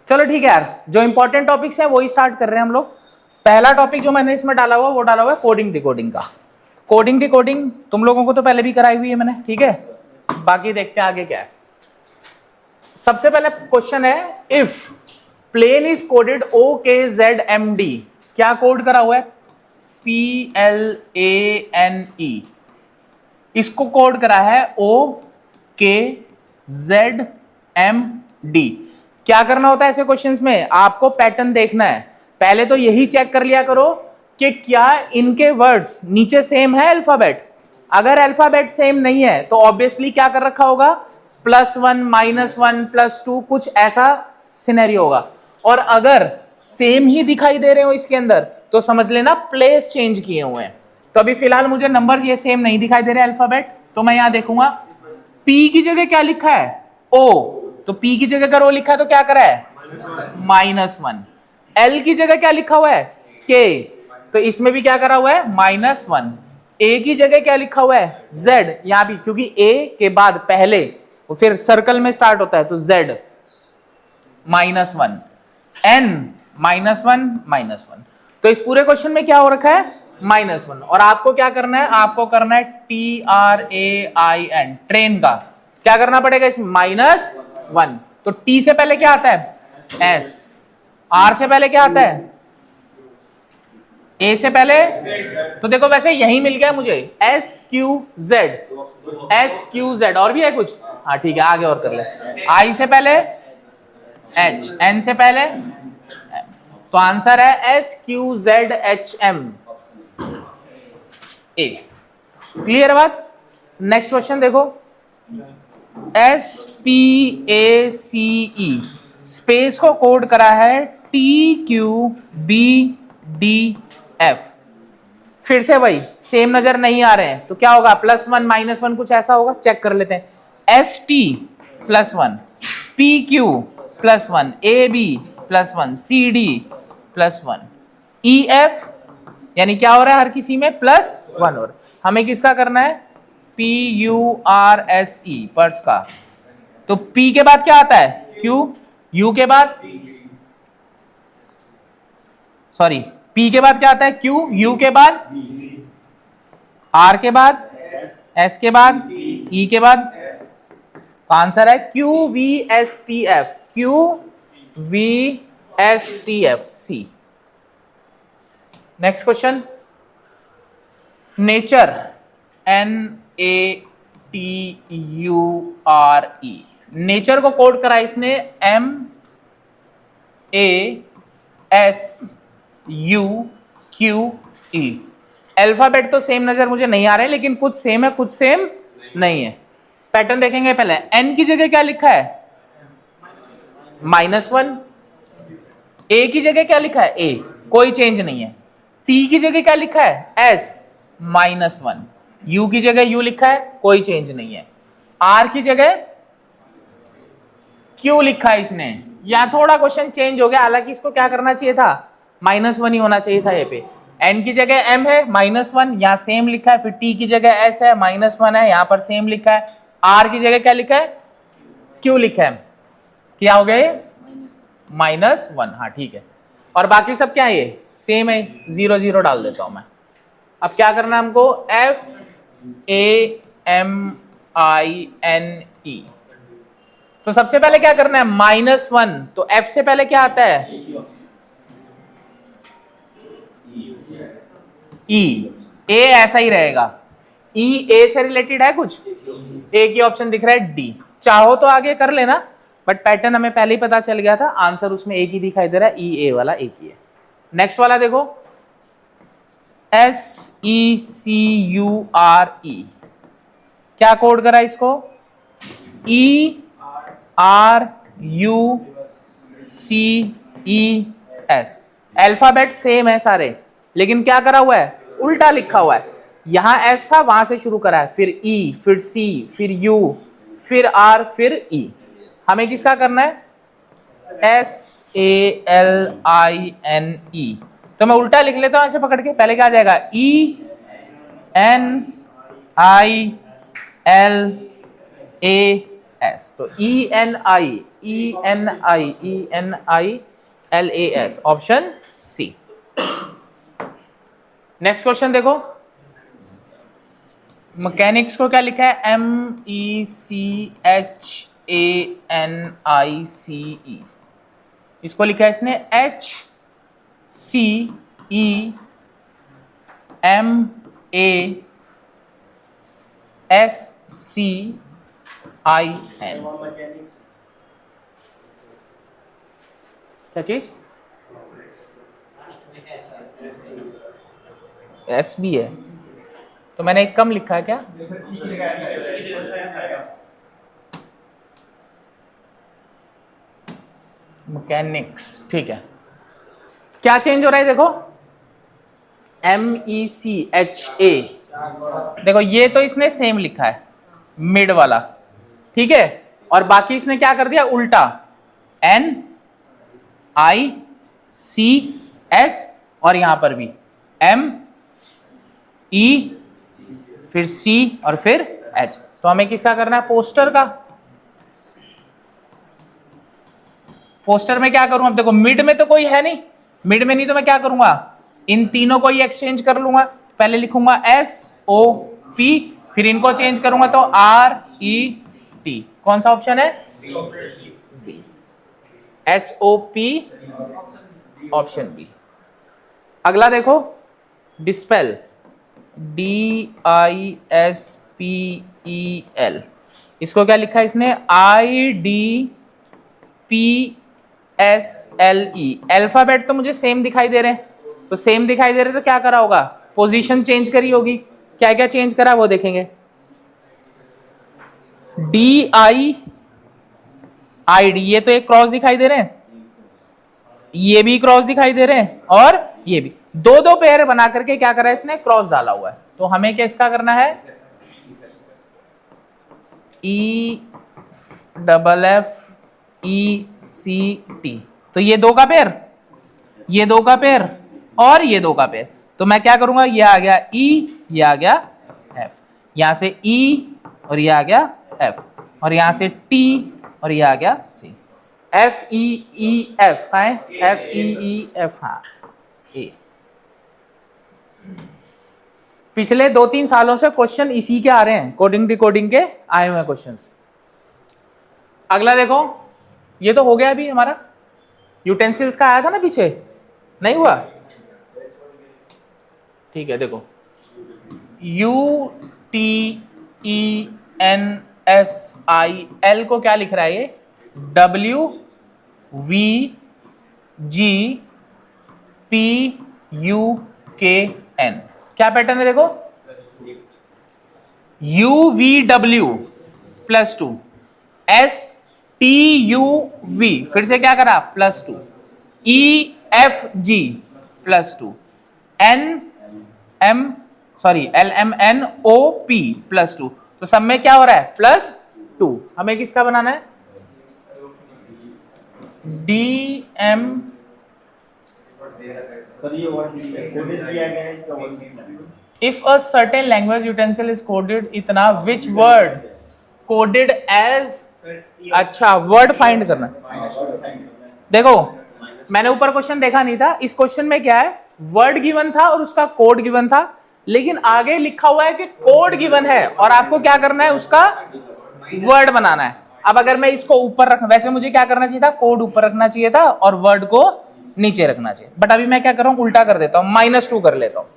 चलो ठीक है यार, जो इंपॉर्टेंट टॉपिक्स हैं वही स्टार्ट कर रहे हैं हम लोग। पहला टॉपिक जो मैंने इसमें डाला हुआ वो डाला हुआ है कोडिंग डिकोडिंग का। कोडिंग डिकोडिंग तुम लोगों को तो पहले भी कराई हुई है मैंने, ठीक है। बाकी देखते हैं आगे क्या है। सबसे पहले क्वेश्चन है, if plane is coded OKZMD, क्या कोड करा हुआ है? PLANE, इसको कोड करा है OKZMD। क्या करना होता है ऐसे क्वेश्चंस में? आपको पैटर्न देखना है। पहले तो यही चेक कर लिया करो कि क्या इनके वर्ड्स नीचे सेम है अल्फाबेट। अगर अल्फाबेट सेम नहीं है तो ऑब्वियसली क्या कर रखा होगा, +1 -1 +2 कुछ ऐसा सिनेरियो होगा। और अगर सेम ही दिखाई दे रहे हो इसके अंदर तो समझ लेना प्लेस चेंज किए हुए हैं। तो अभी फिलहाल मुझे नंबर ये सेम नहीं दिखाई दे रहे अल्फाबेट, तो मैं यहां देखूंगा P की जगह क्या लिखा है, O। तो P की जगह अगर O लिखा है तो क्या करा है, -1। L की जगह क्या लिखा हुआ है, K, तो इसमें भी क्या करा हुआ है, -1। A की जगह क्या लिखा हुआ है, Z, यहां भी क्योंकि A के बाद पहले वो फिर सर्कल में स्टार्ट होता है तो Z, -1। N -1 तो इस पूरे क्वेश्चन में क्या हो रखा है, -1। और आपको क्या करना है, आपको करना है TRAIN, ट्रेन का क्या करना पड़ेगा इसमें, -1। तो T से पहले क्या आता है, S, R से पहले क्या आता है, A से पहले, तो देखो वैसे यही मिल गया मुझे, SQZ, SQZ। और भी है कुछ, हाँ ठीक है आगे और कर ले। I से पहले H, N से पहले, तो आंसर है SQZHM A। क्लियर बात। नेक्स्ट क्वेश्चन देखो, SPACE, स्पेस को कोड करा है TQBDF। फिर से वही सेम नजर नहीं आ रहे हैं तो क्या होगा, +1 -1 कुछ ऐसा होगा, चेक कर लेते हैं। ST +1, PQ +1, AB +1, CD +1, EF, यानी क्या हो रहा है हर किसी में +1। और हमें किसका करना है, PURSE, पर्स का। तो P के बाद क्या आता है, Q, U के बाद, सॉरी P के बाद क्या आता है, Q, U के बाद, R के बाद, S के बाद, E के बाद, आंसर है QVSTF, QVSTF C। Next question, nature, NATURE, nature को कोड करा इसने MASUQE। अल्फाबेट तो सेम नजर मुझे नहीं आ रहे लेकिन कुछ सेम है कुछ सेम नहीं है। पैटर्न देखेंगे पहले, N की जगह क्या लिखा है, -1। A की जगह क्या लिखा है, A, कोई चेंज नहीं है। T की जगह क्या लिखा है, S, -1। U की जगह U लिखा है, कोई चेंज नहीं है। R की जगह Q लिखा है इसने, या थोड़ा क्वेश्चन चेंज हो गया, हालांकि इसको क्या करना चाहिए था, -1 ही होना चाहिए था ये पे। N की जगह M है, -1, यहाँ सेम लिखा है। फिर T की जगह S है, -1 है, यहाँ पर सेम लिखा है। R की जगह क्या लिखा है, Q लिखा है। क्या हो गया ये, -1, हाँ ठीक है। और बाकी सब क्या है, ये सेम है, 0 0 डाल देता हूं मैं। अब क्या करना है हमको, FAMINE। तो सबसे पहले क्या करना है, -1, तो F से पहले क्या आता है, E, A ऐसा ही रहेगा। E A से रिलेटेड है कुछ, एक ही ऑप्शन दिख रहा है D। चाहो तो आगे कर लेना, बट पैटर्न हमें पहले ही पता चल गया था, आंसर उसमें एक ही दिखाई दे रहा है, E A वाला एक ही है। नेक्स्ट वाला देखो, SECURE, क्या कोड करा इसको, ERUCES। अल्फाबेट सेम है सारे लेकिन क्या करा हुआ है, उल्टा लिखा हुआ है। यहां S था, वहां से शुरू करा है, फिर E, फिर C, फिर U, फिर R, फिर E। हमें किसका करना है, SALINE। तो मैं उल्टा लिख लेता हूं ऐसे पकड़ के, पहले क्या आ जाएगा, ENILANE, एस, तो ENILAS, option C. Next question देखो, मैकेनिक्स को क्या लिखा है? MECHANICE, इसको लिखा है इसने HCEMASCIN। क्या चीज? एस भी है, तो मैंने एक कम लिखा है क्या? मैकेनिक्स, ठीक है। क्या चेंज हो रहा है देखो, MECHA, देखो ये तो इसने सेम लिखा है मिड वाला, ठीक है, और बाकी इसने क्या कर दिया उल्टा, NICS, और यहां पर भी ME, फिर C और फिर H। तो हमें किसका करना है? पोस्टर का। पोस्टर में क्या करूं? अब देखो मिड में तो कोई है नहीं, मिड में नहीं तो मैं क्या करूंगा, इन तीनों को ही एक्सचेंज कर लूंगा। पहले लिखूंगा SOP, फिर इनको चेंज करूंगा तो RET। कौन सा ऑप्शन है? B, SOP, option B. अगला देखो, डिस्पेल, DISPEL, इसको क्या लिखा है इसने? IDPSLE। अल्फाबेट तो मुझे सेम दिखाई दे रहे हैं, तो सेम दिखाई दे रहे तो क्या करा होगा? पोजीशन चेंज करी होगी। क्या क्या चेंज करा वो देखेंगे। DIID, ये तो एक क्रॉस दिखाई दे रहे हैं, ये भी क्रॉस दिखाई दे रहे हैं, और ये भी, दो दो पेयर बना करके क्या करा है इसने? क्रॉस डाला हुआ है। तो हमें क्या इसका करना है? EFFECT, तो ये दो का पेयर, ये दो का पेयर, और ये दो का पेयर। तो मैं क्या करूंगा, ये आ गया E, ये आ गया F, यहां से E और ये आ गया F, और यहां से T और ये आ गया C। FEEF, कहाँ है? FEEF, हाँ ए। पिछले 2-3 सालों से क्वेश्चन इसी के आ रहे हैं, कोडिंग डिकोडिंग के आए हुए क्वेश्चंस। अगला देखो, ये तो हो गया अभी हमारा, यूटेंसिल्स का आया था ना पीछे, नहीं हुआ? ठीक है, देखो UTENSIL को क्या लिख रहा है ये? WVGPUKN। क्या पैटर्न है देखो, UVW +2, STUV, फिर से क्या करा? +2, EFG +2, LMNOP +2। तो सब में क्या हो रहा है? +2। हमें किसका बनाना है? DM। If a certain language utensil is coded इतना, which word coded as, अच्छा वर्ड फाइंड करना। देखो मैंने ऊपर क्वेश्चन देखा नहीं था, इस क्वेश्चन में क्या है, वर्ड गिवन था और उसका कोड गिवन था, लेकिन आगे लिखा हुआ है कि कोड गिवन है और आपको क्या करना है? उसका वर्ड बनाना है। अब अगर मैं इसको ऊपर रख, वैसे मुझे क्या करना चाहिए था? कोड ऊपर रखना चाहिए था और वर्ड को नीचे रखना चाहिए, बट अभी मैं क्या कर रहा हूं? उल्टा कर देता हूं, -2 कर लेता हूं।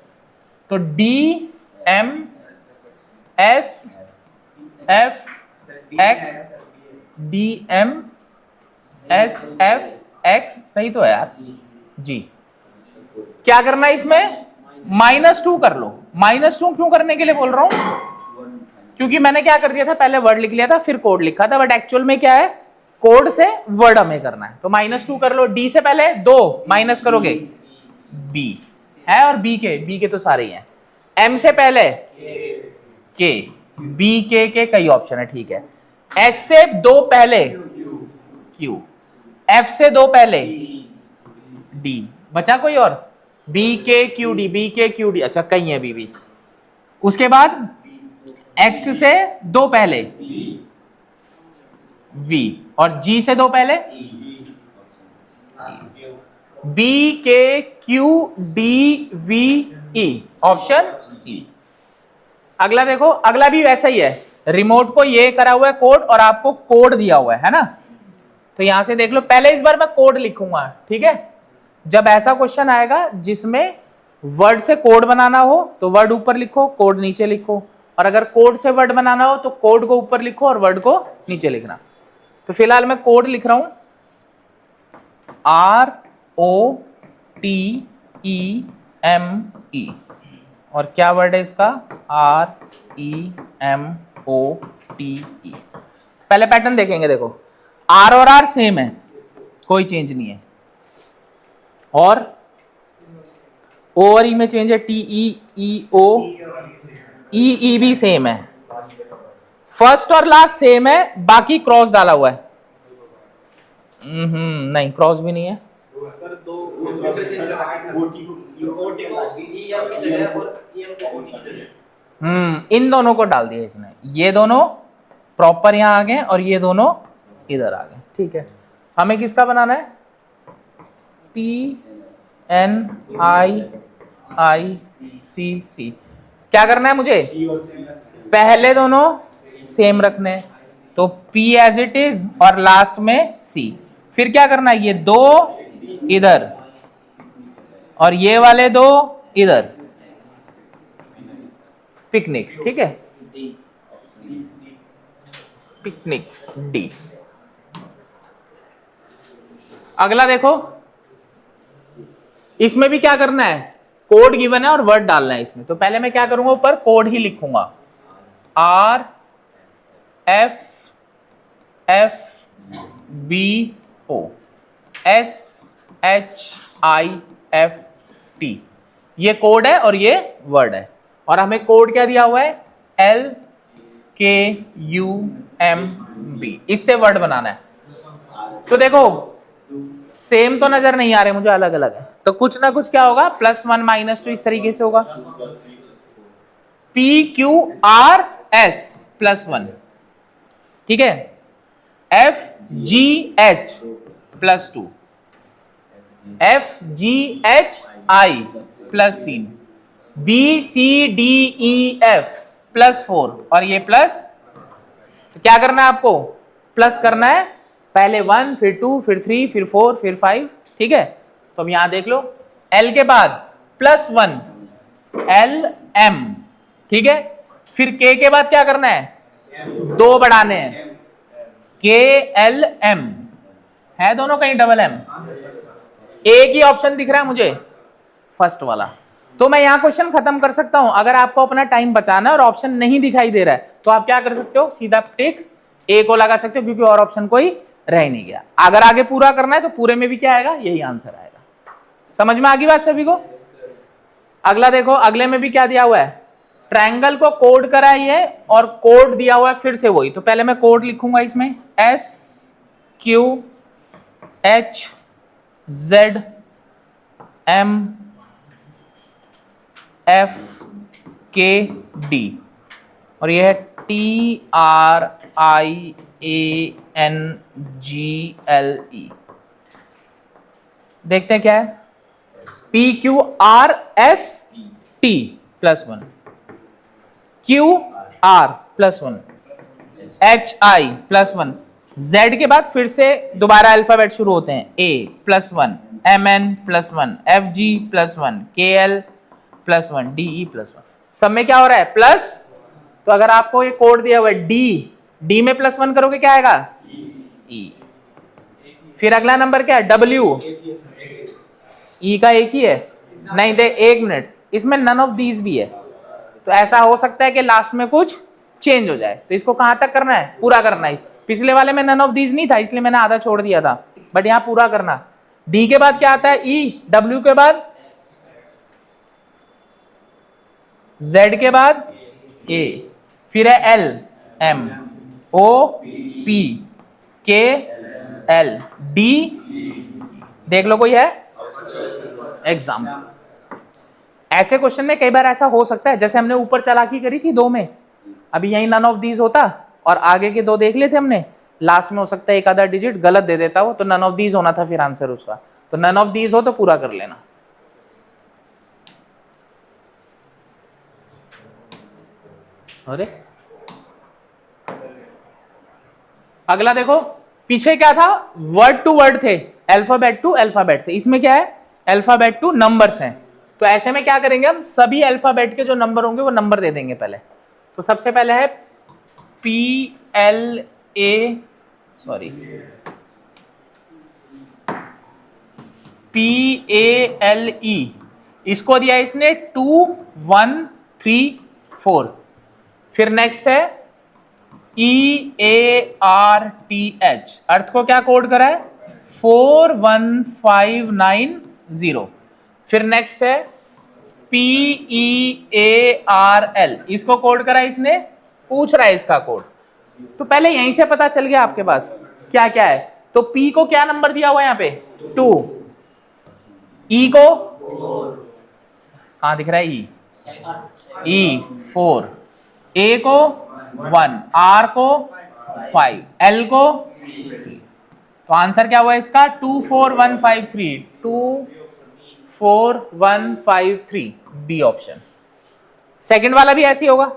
तो DMSFX, DMSFX, सही तो है यार जी। क्या करना है इसमें? -2 कर लो। -2 क्यों करने के लिए बोल रहा हूं? क्योंकि मैंने क्या कर दिया था, पहले वर्ड लिख लिया था फिर कोड लिखा था, बट एक्चुअल में क्या है? कोड से वर्ड हमें करना है। तो -2 कर लो। डी से पहले 2 माइनस करोगे, बी है, और बी के तो सारे ही हैं। एम से पहले के, बी के कई ऑप्शन है, ठीक है। एस से 2 पहले क्यू, एफ से 2 पहले डी, बचा कोई और? बी के क्यू डी, अच्छा कई है बी। उसके बाद एक्स से 2 पहले वी, और जी से दो पहले बी के Q D V E, option E. अगला देखो, अगला भी वैसा ही है, रिमोट को ये करा हुआ है कोड और आपको कोड दिया हुआ है ना, तो यहां से देख लो, पहले इस बार मैं कोड लिखूंगा, ठीक है। जब ऐसा क्वेश्चन आएगा जिसमें वर्ड से कोड बनाना हो तो वर्ड ऊपर लिखो, कोड नीचे लिखो, और अगर कोड से वर्ड बनाना हो तो कोड को ऊपर लिखो और वर्ड को नीचे लिखना। तो फिलहाल मैं कोड लिख रहा हूं, ROTEME, और क्या वर्ड है इसका, REMOTE। पहले पैटर्न देखेंगे, देखो R और R सेम है, कोई चेंज नहीं है, और O और E में चेंज है, TEEO, EE भी सेम है, फर्स्ट और लास्ट सेम है, बाकी क्रॉस डाला हुआ है। नहीं, क्रॉस भी नहीं है। सर दो इन दोनों को डाल दिया इसने, ये दोनों प्रॉपर यहां आ गए और ये दोनों इधर आ गए, ठीक है। हमें किसका बनाना है, PNIICC। क्या करना है मुझे, पहले दोनों सेम रखने हैं, तो P एज इट इज और लास्ट में C। फिर क्या करना है, ये दो इधर और ये वाले दो इधर, पिकनिक, ठीक है, पिकनिक डी। अगला देखो, इसमें भी क्या करना है, कोड गिवन है और वर्ड डालना है इसमें, तो पहले मैं क्या करूंगा, ऊपर कोड ही लिखूंगा, RFFBOSHIFT, ये कोड है और ये वर्ड है, और हमें कोड क्या दिया हुआ है, LKUMB, इससे वर्ड बनाना है। तो देखो सेम तो नजर नहीं आ रहे मुझे, अलग अलग है, तो कुछ ना कुछ क्या होगा, +1 -2 इस तरीके से होगा, PQRS +1, ठीक है, FGH +2, FGHI +3, BCDEF +4, और ये प्लस, तो क्या करना है आपको, प्लस करना है, पहले 1 फिर 2 फिर 3 फिर 4 फिर 5, ठीक है। तो अब यहां देख लो, L के बाद +1 LM, ठीक है, फिर K के बाद क्या करना है, 2 बढ़ाने हैं, KLM, है दोनों कहीं डबल M, एक ही ऑप्शन दिख रहा है मुझे, फर्स्ट वाला। तो मैं यहां क्वेश्चन खत्म कर सकता हूं, अगर आपको अपना टाइम बचाना है और ऑप्शन नहीं दिखाई दे रहा है तो आप क्या कर सकते हो, सीधा टिक ए को लगा सकते हो, क्योंकि और ऑप्शन कोई रह नहीं गया। अगर आगे पूरा करना है तो पूरे में भी क्या आएगा, यही आंसर आएगा। समझ में आ गई बात सभी को। अगला देखो, अगले में भी क्या दिया हुआ है, ट्रायंगल को कोड करा ही है और कोड दिया हुआ है फिर से वही, तो पहले मैं कोड लिखूंगा इसमें, SQHZMFKD, और ये है TRIANGLE। देखते हैं क्या है, PQRST +1, QR +1, HI +1, Z के बाद फिर से दोबारा अल्फाबेट शुरू होते हैं, A +1, MN +1, FG +1, KL +1, DE +1। सब में क्या हो रहा है, प्लस। तो अगर आपको ये कोड दिया हुआ है D में +1 करोगे क्या आएगा, E। फिर अगला नंबर क्या है, W, E का एक ही है, नहीं दे, एक मिनट, इसमें नन ऑफ दीज भी है, तो ऐसा हो सकता है कि लास्ट में कुछ चेंज हो जाए, तो इसको कहां तक करना है, पूरा करना है। पिछले वाले में नन ऑफ दीज नहीं था इसलिए मैंने आधा छोड़ दिया था, बट यहां पूरा करना। डी के बाद क्या आता है, ई, डब्ल्यू के बाद जेड के बाद ए, फिर है एल एम ओ पी के एल डी, देख लो कोई है एग्जाम। ऐसे क्वेश्चन में कई बार ऐसा हो सकता है, जैसे हमने ऊपर चालाकी करी थी 2 में, अभी यही नन ऑफ दीज होता और आगे के 2 देख लेते हमने, लास्ट में हो सकता है एक आधा डिजिट गलत दे देता हो, तो नन ऑफ दीज होना था फिर आंसर उसका, तो नन ऑफ दीज हो तो पूरा कर लेना। अरे अगला देखो, पीछे क्या था, वर्ड टू वर्ड थे, अल्फाबेट टू अल्फाबेट थे, इसमें क्या है, अल्फाबेट टू नंबर्स हैं। तो ऐसे में क्या करेंगे हम, सभी अल्फाबेट के जो नंबर होंगे वो नंबर दे देंगे पहले। तो सबसे पहले है PLE, इसको दिया इसने 2 1 3 4। फिर नेक्स्ट है EARTH, अर्थ को क्या कोड करा है, 41590। फिर नेक्स्ट है PEARL, इसको कोड करा इसने, पूछ रहा है इसका कोड। तो पहले यहीं से पता चल गया आपके पास क्या क्या है। तो P को क्या नंबर दिया हुआ है यहाँ पे 2, E को कहां दिख रहा है E 4, A को 1, R को 5, L को 3। तो आंसर क्या हुआ इसका 24153, 24153, बी ऑप्शन। सेकंड वाला भी ऐसे ही होगा,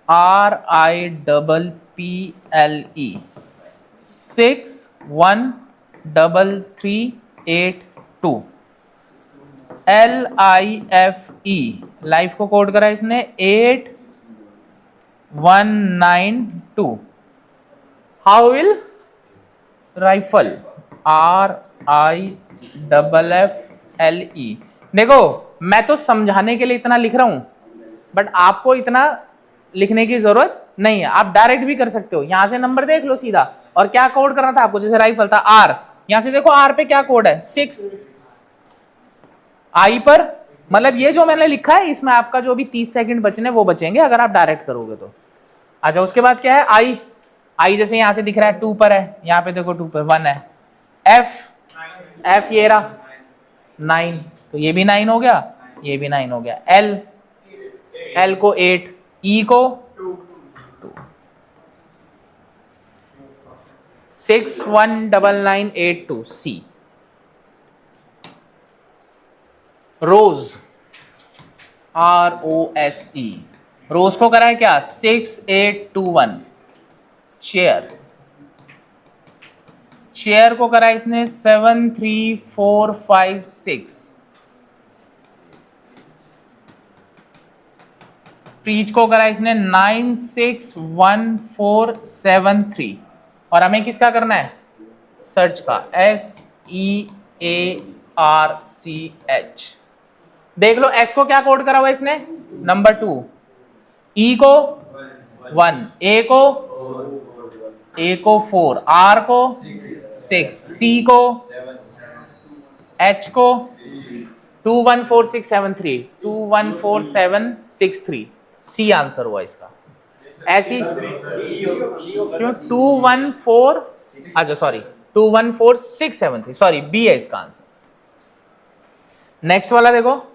RIPPLE 61338 LIFE, लाइफ को कोड करा इसने 8192। How will rifle RIFFLE। देखो मैं तो समझाने के लिए इतना लिख रहा हूं, बट आपको इतना लिखने की जरूरत नहीं है, आप डायरेक्ट भी कर सकते हो। यहां से नंबर देख लो सीधा, और क्या कोड करना था आपको, जैसे राइफल था R, यहां से देखो R पे क्या कोड है 6, I पर, मतलब ये जो मैंने लिखा है इसमें आपका जो भी 30 सेकंड बचने वो बचेंगे अगर आप डायरेक्ट करोगे तो। अच्छा उसके बाद क्या है I जैसे यहां से दिख रहा है 2 पर है, यहां पे देखो 2 पर 1 है। F ये रहा 9, तो ये भी 9 हो गया, ये भी 9 हो गया। L को 8, E को 2, 619982 C। रोज ROSE, रोज को करा है क्या 6821। चेयर को करा है इसने 73456। प्रीच को करा इसने 961473। और हमें किसका करना है, सर्च का, SEARCH। देख लो S को क्या कोड करा हुआ इसने नंबर 2, E को 1, A को 4, R को 6, C को, H को 214673, 214763, C आंसर हुआ इसका। ऐसी क्यों 214, अच्छा सॉरी 214673, सॉरी बी है इसका आंसर। नेक्स्ट वाला देखो,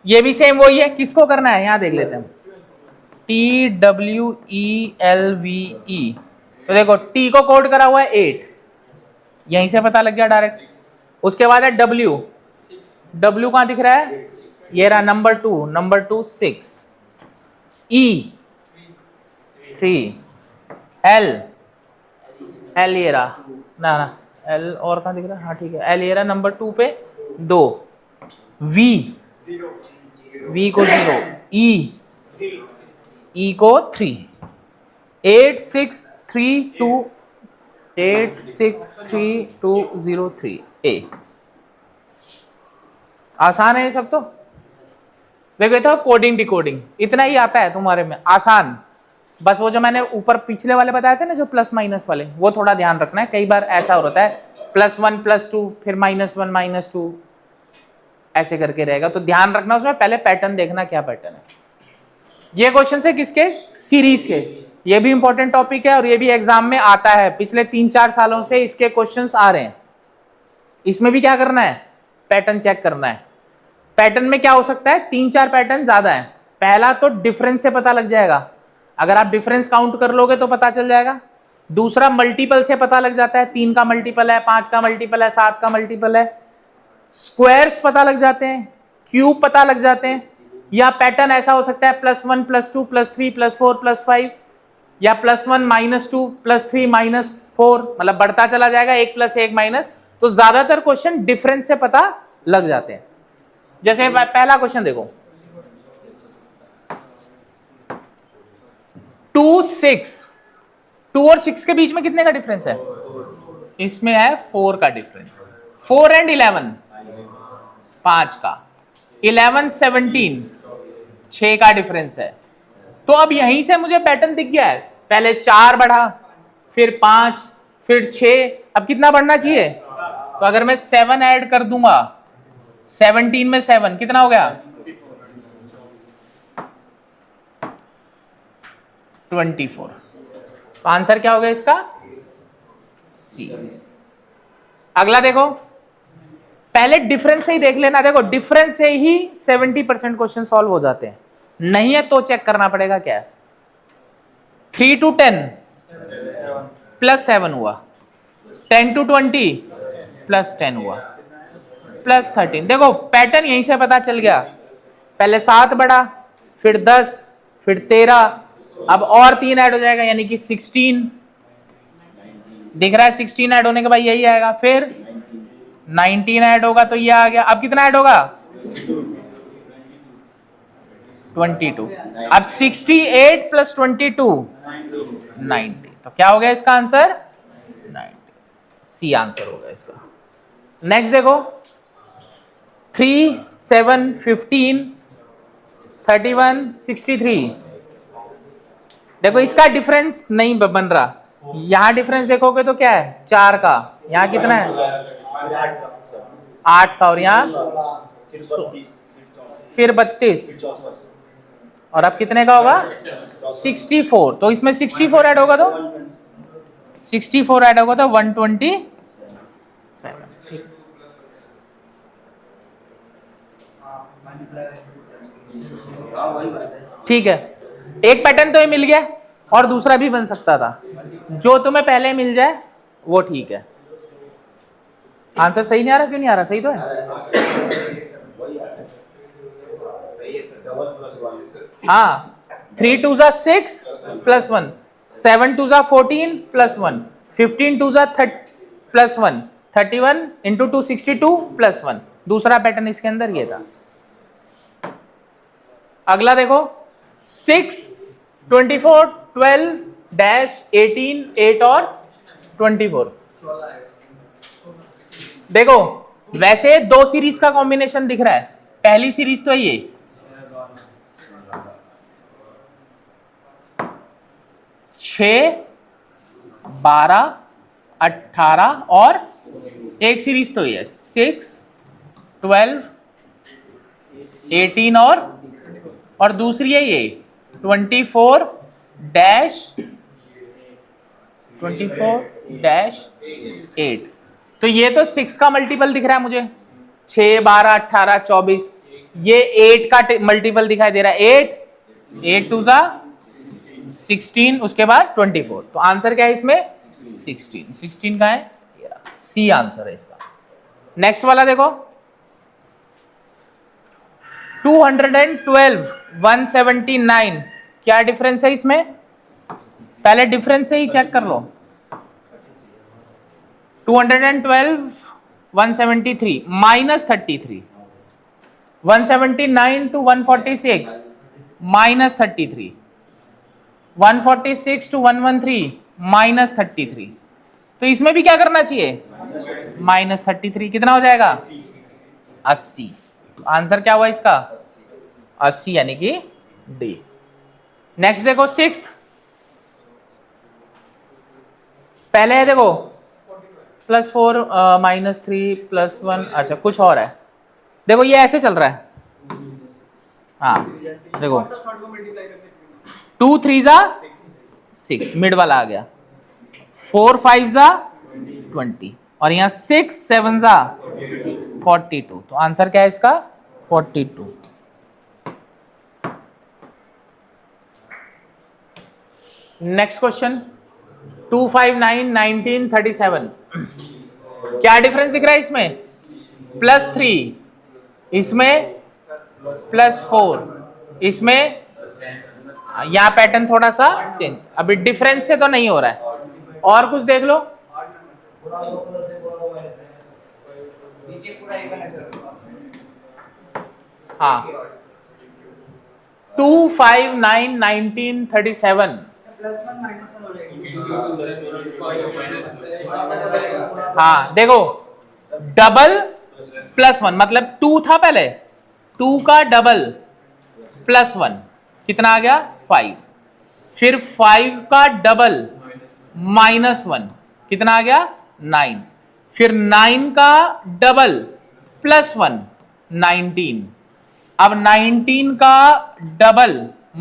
ये भी सेम वही है, किसको करना है यहां देख लेते हैं, TWELVE। तो देखो T को कोड करा हुआ है 8, यहीं से पता लग गया डायरेक्ट। उसके बाद है W कहां दिख रहा है, ये रहा नंबर 2 6, E 3, L ये रहा ना L और कहां दिख रहा है, हाँ ठीक है L ये रहा नंबर 2 पे 2, V को 0, E को 3, 863203 A। आसान है ये सब। तो देखो तो कोडिंग डिकोडिंग इतना ही आता है तुम्हारे में, आसान। बस वो जो मैंने ऊपर पिछले वाले बताए थे ना जो प्लस माइनस वाले, वो थोड़ा ध्यान रखना है, कई बार ऐसा होता है +1 +2 फिर -1 -2 ऐसे करके रहेगा, तो ध्यान रखना उसमें, पहले पैटर्न देखना क्या पैटर्न है। ये क्वेश्चन है किसके, सीरीज के, ये भी इंपॉर्टेंट टॉपिक है और ये भी एग्जाम में आता है, पिछले 3-4 सालों से इसके क्वेश्चंस आ रहे हैं। इसमें भी क्या करना है, पैटर्न चेक करना है। पैटर्न में क्या हो सकता है, 3-4 पैटर्न ज्यादा है। पहला तो डिफरेंस से पता लग जाएगा, अगर आप डिफरेंस काउंट कर लोगे तो पता चल जाएगा। दूसरा मल्टीपल से पता लग जाता है, 3 का मल्टीपल है, 5 का मल्टीपल है, 7 का मल्टीपल है। स्क्वायर्स पता लग जाते हैं, क्यूब पता लग जाते हैं, या पैटर्न ऐसा हो सकता है +1 +2 +3 +4 +5, या +1 -2 +3 -4, मतलब बढ़ता चला जाएगा 1 + 1 माइनस। तो ज्यादातर क्वेश्चन डिफरेंस से पता लग जाते हैं। जैसे पहला क्वेश्चन देखो, 2 6, 2 और 6 के बीच में कितने का डिफरेंस है? इसमें है 4 का डिफरेंस। 4 एंड 11 5 का, 11 17 6 का डिफरेंस है। तो अब यहीं से मुझे पैटर्न दिख गया है, पहले 4 बढ़ा, फिर 5, फिर 6, अब कितना बढ़ना चाहिए? तो अगर मैं 7 ऐड कर दूंगा, 17 में 7 कितना हो गया? 24। तो आंसर क्या हो गया इसका? सी। अगला देखो, पहले डिफरेंस से ही देख लेना। देखो डिफरेंस से ही 70% क्वेश्चन सॉल्व हो जाते हैं, नहीं है तो चेक करना पड़ेगा क्या है। 3 to 10 +7 हुआ, 10 to 20 +10 हुआ, +13। देखो पैटर्न यहीं से पता चल गया, पहले 7 बढ़ा, फिर 10, फिर 13, अब और 3 ऐड हो जाएगा यानी कि 16 दिख रहा है। 16 ऐड होने के बाद यही आएगा, फिर 19 ऐड होगा तो ये आ गया। अब कितना ऐड होगा? 22। अब 68 + 22 90। तो क्या हो गया इसका आंसर? 90। सी आंसर होगा इसका। नेक्स्ट देखो, 3 7 15 31 63। देखो इसका डिफरेंस नहीं बन रहा, यहां डिफरेंस देखोगे तो क्या है? 4 का, यहां कितना है? 8 का, और यहां फिर 32, और अब कितने का होगा? 64। तो इसमें 64 ऐड होगा तो 127। ठीक है, एक पैटर्न तो ये मिल गया, और दूसरा भी बन सकता था। जो तुम्हें पहले मिल जाए वो ठीक है। आंसर सही नहीं आ रहा? क्यों नहीं आ रहा? सही तो है। हाँ, 3 2 6 +1, 7 2 14 +1, 15 2 +1, 31 × 2 62 +1। दूसरा पैटर्न इसके अंदर ये था। अगला देखो, 6 24 12 -18 8 और 24। देखो वैसे 2 सीरीज का कॉम्बिनेशन दिख रहा है। पहली सीरीज तो है ये, 6 12 18, और एक सीरीज तो ये 6 12 18 और दूसरी है ये 24 -8। तो ये तो 6 का मल्टीपल दिख रहा है मुझे, 6 12 18 24। ये 8 का मल्टीपल दिखाई दे रहा है, 8 2 16, उसके बाद 24। तो आंसर क्या है इसमें? 16 का है, सी आंसर है इसका। नेक्स्ट वाला देखो, 212 179। क्या डिफरेंस है इसमें? पहले डिफरेंस से ही चेक कर लो। 212 173 -33, 179 to 146 -33, 146 to 113 -33। तो इसमें भी क्या करना चाहिए? -33। कितना हो जाएगा? 80। आंसर क्या हुआ इसका? 80 यानी कि डी। नेक्स्ट देखो, 6th। पहले है देखो +4 -3 +1। अच्छा कुछ और है, देखो ये ऐसे चल रहा है। हाँ देखो 2 3 6, मिड वाला आ गया, 4 5 20, और यहाँ 6 7 42। तो आंसर क्या है इसका? 42। Next question 259 19 37। क्या डिफरेंस दिख रहा है इसमें? +3, इसमें +4, इसमें यहां पैटर्न थोड़ा सा चेंज। अभी डिफरेंस से तो नहीं हो रहा है, और कुछ देख लो। हाँ 259 19 37। हाँ देखो, डबल +1 मतलब 2 था पहले, 2 का डबल +1 कितना आ गया? 5। फिर 5 का डबल -1 कितना आ गया? 9। फिर 9 का डबल +1 19। अब 19 का डबल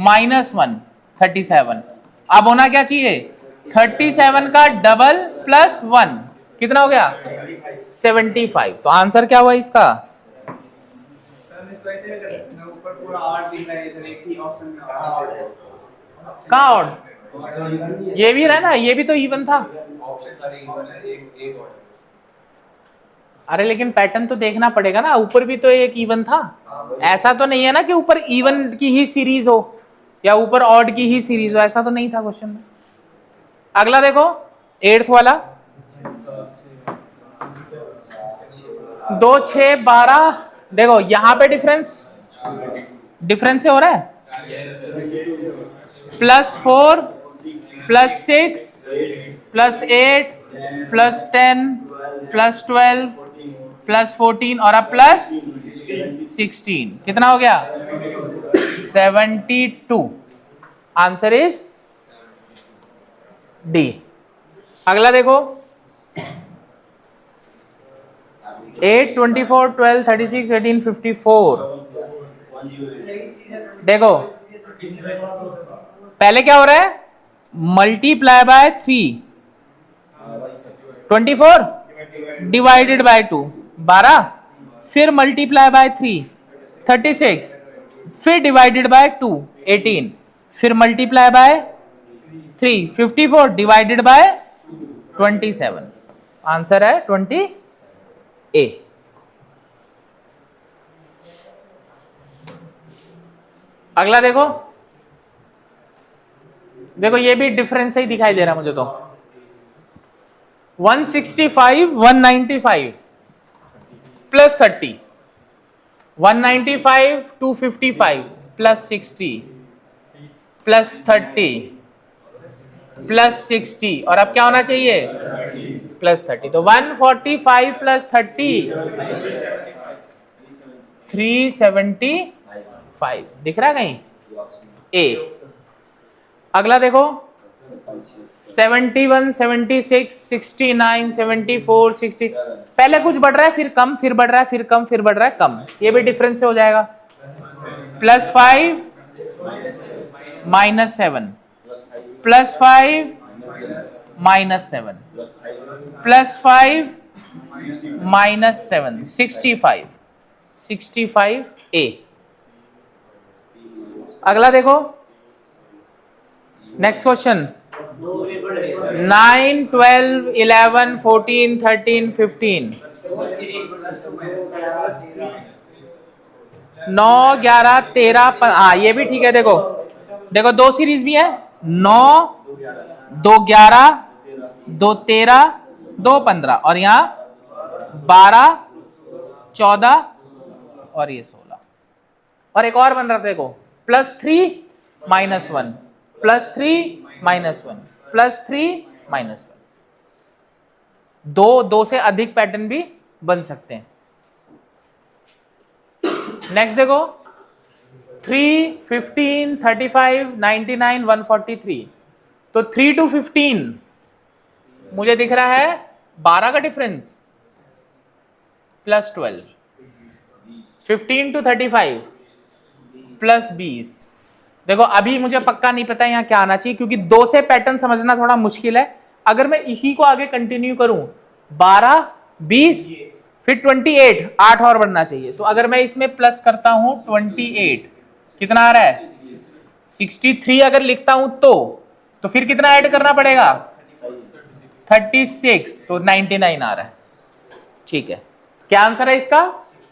-1 37। अब होना क्या चाहिए? 37 का डबल +1 कितना हो गया? 75। तो आंसर क्या हुआ इसका? कहाँ ऑड? ये भी रहा ना, ये भी तो इवन था। अरे लेकिन पैटर्न तो देखना पड़ेगा ना, ऊपर भी तो एक इवन था। ऐसा तो नहीं है ना कि ऊपर इवन की ही सीरीज हो या ऊपर ऑड की ही सीरीज हो, ऐसा तो नहीं था क्वेश्चन में। अगला देखो 8th वाला, 2 6 12। देखो यहां पे डिफरेंस से हो रहा है, +4 +6 +8 +10 +12 +14 और अब +16 कितना हो गया? 72। Answer is D. अगला देखो 8 24 12 36 18 54। देखो पहले क्या हो रहा है? मल्टीप्लाई बाय 3, 24 डिवाइडेड बाय 2 12, फिर मल्टीप्लाई बाय 3 36, फिर डिवाइडेड बाय 2 18, फिर multiply by 3 54 divided by 27। Answer है 20 ए। अगला देखो, देखो ये भी डिफरेंस से ही दिखाई दे रहा मुझे तो। 165 195 +30, 195 255 +60 +30 +60 और अब क्या होना चाहिए? +30। तो 145 +30 375 दिख रहा है कहीं? ए। अगला देखो 71 76 69 74 60। पहले कुछ बढ़ रहा है फिर कम, फिर बढ़ रहा है फिर कम, फिर बढ़ रहा है कम। ये भी डिफरेंस से हो जाएगा। +5 -7 +5 -7 +5 -7 65 ए। अगला देखो नेक्स्ट क्वेश्चन 9 12 11 14 13 15। 9 11 13 हाँ ये भी ठीक है। देखो देखो दो सीरीज भी है, 9 2 11 2 13 2 15 और यहाँ 12 14 और ये 16। और एक और बन रहा था देखो +3 -1 +3 -1 +3 -1। दो से अधिक पैटर्न भी बन सकते हैं। नेक्स्ट देखो 3 15 35 99 143। तो 3 to 15 मुझे दिख रहा है 12 का डिफरेंस +12, 15 to 35 +20। देखो अभी मुझे पक्का नहीं पता यहाँ क्या आना चाहिए क्योंकि 2 से पैटर्न समझना थोड़ा मुश्किल है। अगर मैं इसी को आगे कंटिन्यू करूं 12 20 फिर 28 8 और बढ़ना चाहिए। तो अगर मैं इसमें प्लस करता हूं 28 कितना आ रहा है? 63 अगर लिखता हूं तो तो फिर कितना ऐड करना पड़ेगा? 36, तो 99 आ रहा है। ठीक है, क्या आंसर है इसका?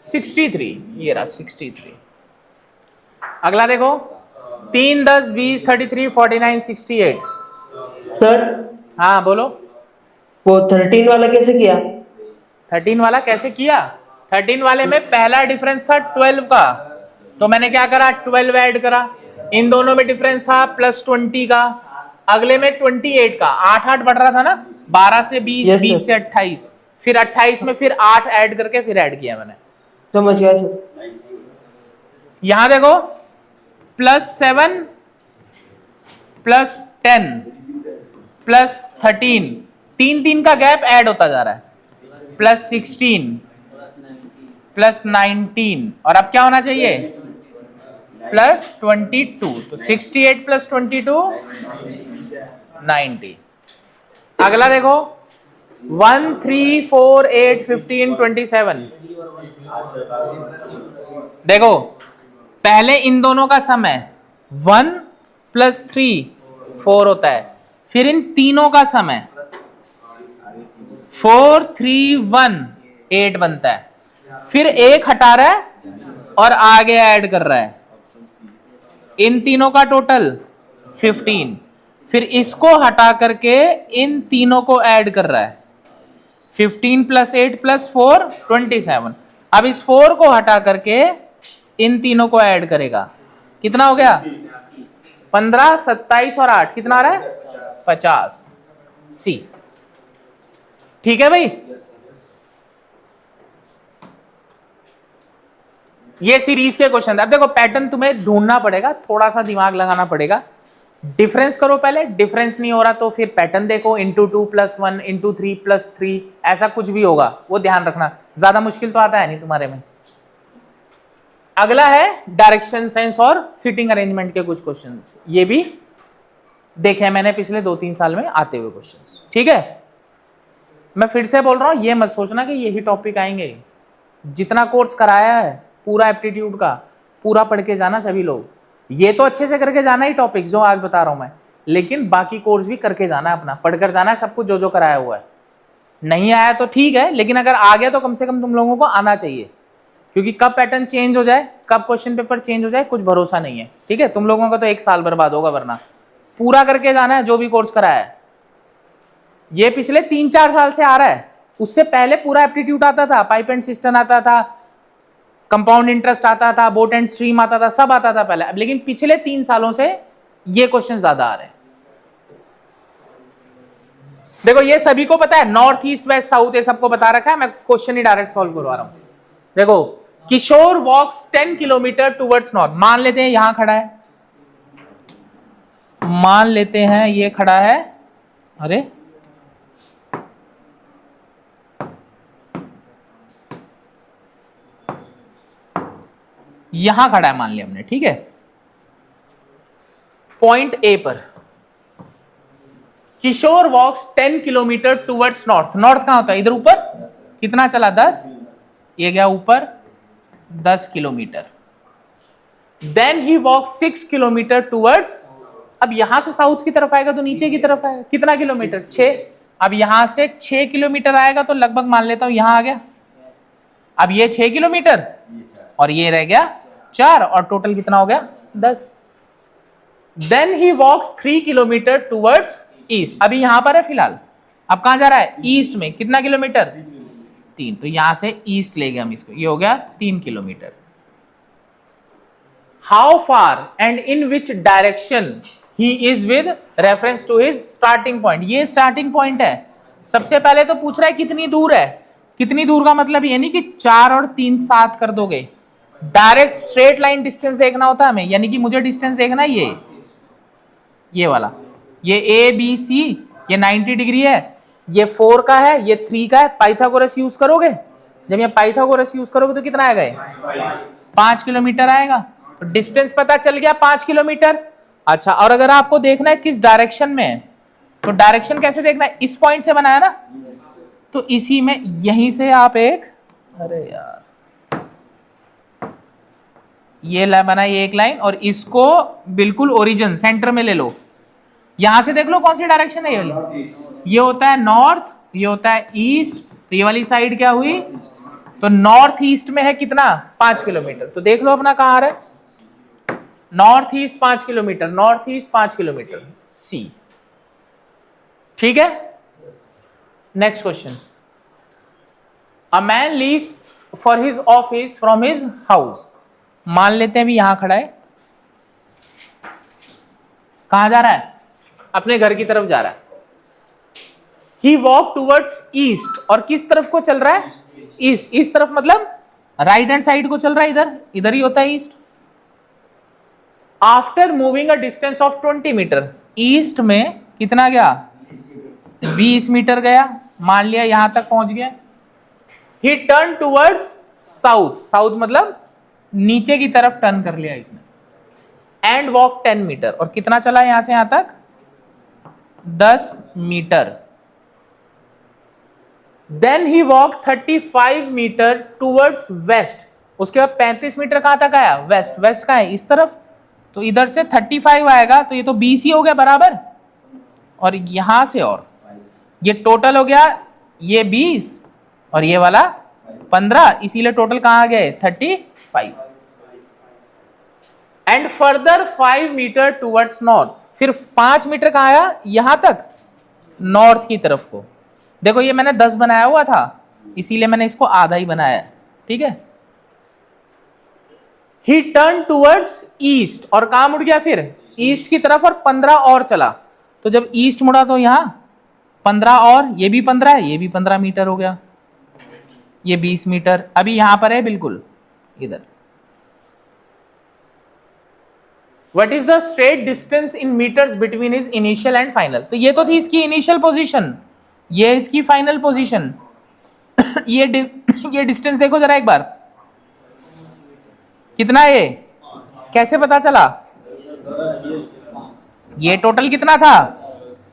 63। ये रहा 63। अगला देखो, 3, 10, 20, 33, 49, 68। सर हाँ बोलो। वो 13 वाला कैसे किया? 13 वाला कैसे किया? 13 वाले में पहला डिफरेंस था 12 का, तो मैंने क्या करा? 12 ऐड करा। इन दोनों में डिफरेंस था +20 का, अगले में 28 का। 8 8 बढ़ रहा था ना, 12 से 20, यस 20 सर, से 28, फिर 28 में फिर 8 ऐड करके फिर ऐड किया मैंने। समझ गया सर। यहां देखो, +7 +10 +13, 3 का गैप ऐड होता जा रहा है। +16 +19, और अब क्या होना चाहिए? +22। तो 68 +22 90। अगला देखो, 1, 3, 4, 8, 15, 27। देखो, पहले इन दोनों का सम है 1 + 3 4 होता है, फिर इन तीनों का सम है 4, 3, 1 8 बनता है, फिर एक हटा रहा है और आगे ऐड कर रहा है। इन तीनों का टोटल 15, फिर इसको हटा करके इन तीनों को ऐड कर रहा है। 15 + 8 + 4 27। अब इस 4 को हटा करके इन तीनों को ऐड करेगा, कितना हो गया? 15, 27 और 8 कितना आ रहा है? 50। सी। ठीक है भाई, ये सीरीज के क्वेश्चन। अब देखो, पैटर्न तुम्हें ढूंढना पड़ेगा, थोड़ा सा दिमाग लगाना पड़ेगा। डिफरेंस करो पहले, डिफरेंस नहीं हो रहा तो फिर पैटर्न देखो, × 2 + 1 × 3 + 3, ऐसा कुछ भी होगा, वो ध्यान रखना। ज्यादा मुश्किल तो आता है नहीं तुम्हारे में। अगला है डायरेक्शन सेंस और सिटिंग अरेंजमेंट के कुछ क्वेश्चंस, ये भी देखे हैं मैंने पिछले 2-3 साल में आते हुए क्वेश्चंस। ठीक है, मैं फिर से बोल रहा हूं, ये मत सोचना कि यही टॉपिक आएंगे। जितना कोर्स कराया है पूरा एप्टीट्यूड का, पूरा पढ़ के जाना सभी लोग। ये तो अच्छे से करके जाना ही टॉपिक जो आज बता रहा हूं मैं, लेकिन बाकी कोर्स भी करके जाना है, अपना पढ़कर जाना है सब कुछ जो जो कराया हुआ है। नहीं आया तो ठीक है, लेकिन अगर आ गया तो कम से कम तुम लोगों को आना चाहिए, क्योंकि कब पैटर्न चेंज हो जाए, कब क्वेश्चन पेपर चेंज हो जाए, कुछ भरोसा नहीं है। ठीक है, तुम लोगों का तो 1 साल बर्बाद होगा, वरना पूरा करके जाना है जो भी कोर्स कराया है। ये पिछले 3-4 साल से आ रहा है, उससे पहले पूरा एप्टीट्यूड आता था, पाइप एंड सिस्टम आता था, कंपाउंड इंटरेस्ट आता था, बोट एंड स्ट्रीम आता था, सब आता था पहले। अब लेकिन पिछले 3 सालों से ये क्वेश्चन ज्यादा आ रहे हैं। देखो, ये सभी को पता है, नॉर्थ ईस्ट वेस्ट साउथ ये सबको बता रखा है, मैं क्वेश्चन ही डायरेक्ट सॉल्व करवा रहा हूं। देखो, किशोर वॉक्स 10 किलोमीटर टुवर्ड्स नॉर्थ। मान लेते हैं यहां खड़ा है, मान लेते हैं ये खड़ा है, अरे यहां खड़ा है मान लिया हमने। ठीक है, पॉइंट ए पर किशोर वॉक्स 10 किलोमीटर टुवर्ड्स नॉर्थ। नॉर्थ कहां होता है? इधर ऊपर। कितना चला? 10। ये गया ऊपर 10 kilometre. Then he walk 6 kilometre towards, अब यहां से साउथ की तरफ आएगा तो नीचे की तरफ आएगा, कितना किलोमीटर? 6। अब यहां से 6 किलोमीटर आएगा तो लगभग मान लेता हूं यहां आ गया। अब ये 6 किलोमीटर और ये रह गया 4, और टोटल कितना हो गया? 10। Then he walks 3 kilometre towards east. अभी यहां पर है फिलहाल, अब कहां जा रहा है? ईस्ट में। कितना किलोमीटर? 3। तो यहां से ईस्ट ले गए हम इसको, ये हो गया 3 kilometre. How far and in which direction he is with reference to his starting point. ये स्टार्टिंग पॉइंट है। सबसे पहले तो पूछ रहा है कितनी दूर है। कितनी दूर का मतलब ये नहीं कि 4 और 3 7 कर दोगे, डायरेक्ट स्ट्रेट लाइन डिस्टेंस देखना होता है हमें, यानी कि मुझे डिस्टेंस देखना है ये वाला, ये ए बी सी, ये 90 डिग्री है, ये 4 का है, ये 3 का है। पाइथागोरस यूज करोगे, जब ये पाइथागोरस यूज करोगे तो कितना आएगा? 5 किलोमीटर आएगा। तो डिस्टेंस पता चल गया 5 किलोमीटर। अच्छा, और अगर आपको देखना है किस डायरेक्शन में है, तो डायरेक्शन कैसे देखना है? इस पॉइंट से बनाया ना, तो इसी में यहीं से आप एक, अरे यार ये बनाई एक लाइन, और इसको बिल्कुल ओरिजिन सेंटर में ले लो, यहां से देख लो कौन सी डायरेक्शन है ये वाली, ये होता है नॉर्थ, ये होता है ईस्ट, तो ये वाली साइड क्या हुई, तो नॉर्थ ईस्ट में है कितना 5 किलोमीटर, तो देख लो अपना कहां आ रहा है, north east 5 kilometre, north east 5 kilometre, C. ठीक है, next question. A man leaves for his office from his house, मान लेते हैं भी यहां खड़ा है, कहां जा रहा है, अपने घर की तरफ जा रहा है। ही वॉक टूवर्ड्स ईस्ट, और किस तरफ को चल रहा है, ईस्ट, इस तरफ मतलब राइट हैंड साइड को चल रहा है, इधर इधर ही होता है east. After moving a distance of 20 metre, east में कितना गया, 20 मीटर गया, मान लिया यहां तक पहुंच गया। ही टर्न टूवर्ड्स साउथ, साउथ मतलब नीचे की तरफ टर्न कर लिया इसने, एंड वॉक 10 मीटर, और कितना चला यहां से यहां तक, 10 metre. Then he walk 35 metre towards west, उसके बाद 35 मीटर कहां तक आया, वेस्ट, वेस्ट कहां है, इस तरफ, तो इधर से 35 आएगा, तो ये तो 20 ही हो गया बराबर, और यहां से, और ये टोटल हो गया, ये 20 और ये वाला 15, इसीलिए टोटल कहां आ गए 35। And further 5 metre towards north, फिर 5 मीटर कहां आया, यहां तक, नॉर्थ की तरफ को। देखो ये मैंने 10 बनाया हुआ था, इसीलिए मैंने इसको आधा ही बनाया है, ठीक है। ही टर्न टूवर्ड्स ईस्ट, और कहां मुड़ गया फिर, ईस्ट की तरफ, और 15 और चला, तो जब ईस्ट मुड़ा तो यहां 15, और ये भी 15 है, ये भी 15 मीटर हो गया, ये 20 मीटर, अभी यहां पर है बिल्कुल इधर। What is the straight distance in meters between his initial and final? तो ये तो थी इसकी इनिशियल पोजीशन, ये इसकी फाइनल पोजीशन। ये डिस्टेंस देखो जरा एक बार, कितना है ये, कैसे पता चला, ये टोटल कितना था,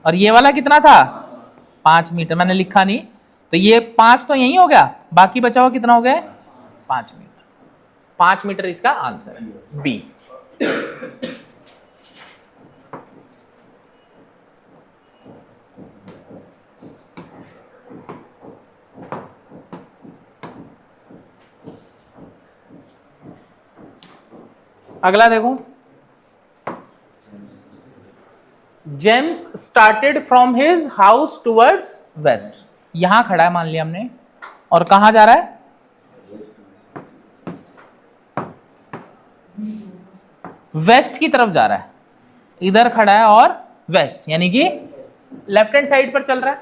और ये वाला कितना था, 5 मीटर, मैंने लिखा नहीं, तो ये 5 तो यही हो गया, बाकी बचा हुआ कितना हो गया, 5 मीटर। 5 मीटर इसका आंसर है, बी। अगला देखो, James started from his house towards west, यहां खड़ा है मान लिया हमने, और कहां जा रहा है, वेस्ट की तरफ जा रहा है, इधर खड़ा है और वेस्ट, यानी कि लेफ्ट हैंड साइड पर चल रहा है।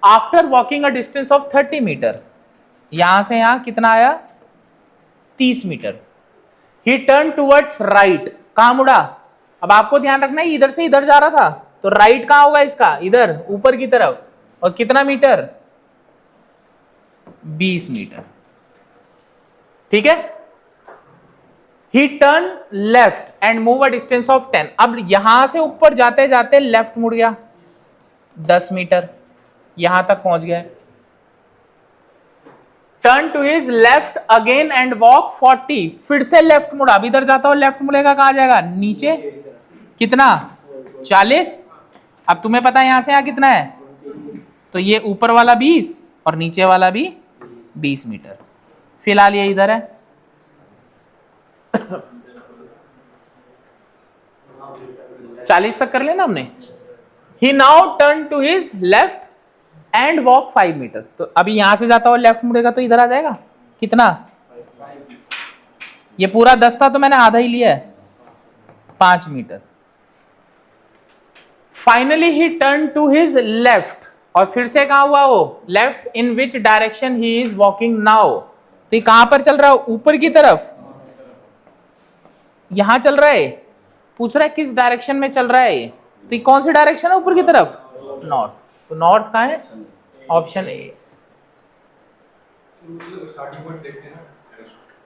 After walking a distance of 30 metre, यहां से यहां कितना आया, 30 metre. He turn towards right, कहां मुड़ा, अब आपको ध्यान रखना है इधर से इधर जा रहा था, तो राइट कहां होगा इसका, इधर ऊपर की तरफ, और कितना मीटर, 20 मीटर, ठीक है। ही turn left and move a distance of 10, अब यहां से ऊपर जाते जाते लेफ्ट मुड़ गया 10 मीटर, यहां तक पहुंच गया। Turn to his left again and walk 40, फिर से लेफ्ट मुड़ा, अब इधर जाता हो लेफ्ट मुड़ेगा, कहां जाएगा, नीचे, कितना 40, अब तुम्हें पता है यहां से यहां कितना है, तो ये ऊपर वाला 20 और नीचे वाला भी 20 मीटर, फिलहाल ये इधर है। 40 तक कर लेना हमने। He now turn to his left and walk 5 metre, तो अभी यहां से जाता हुआ लेफ्ट मुड़ेगा तो इधर आ जाएगा, कितना, ये पूरा 10 था तो मैंने आधा ही लिया है, 5 metre. Finally he turn to his left, और फिर से कहां हुआ वो, left, in which direction he is walking now, तो ये कहां पर चल रहा है, ऊपर की तरफ, यहां चल रहा है, पूछ रहा है किस डायरेक्शन में चल रहा है ये, तो ये कौन सी डायरेक्शन है, ऊपर की तरफ, नॉर्थ, तो नॉर्थ कहां है, ऑप्शन ए।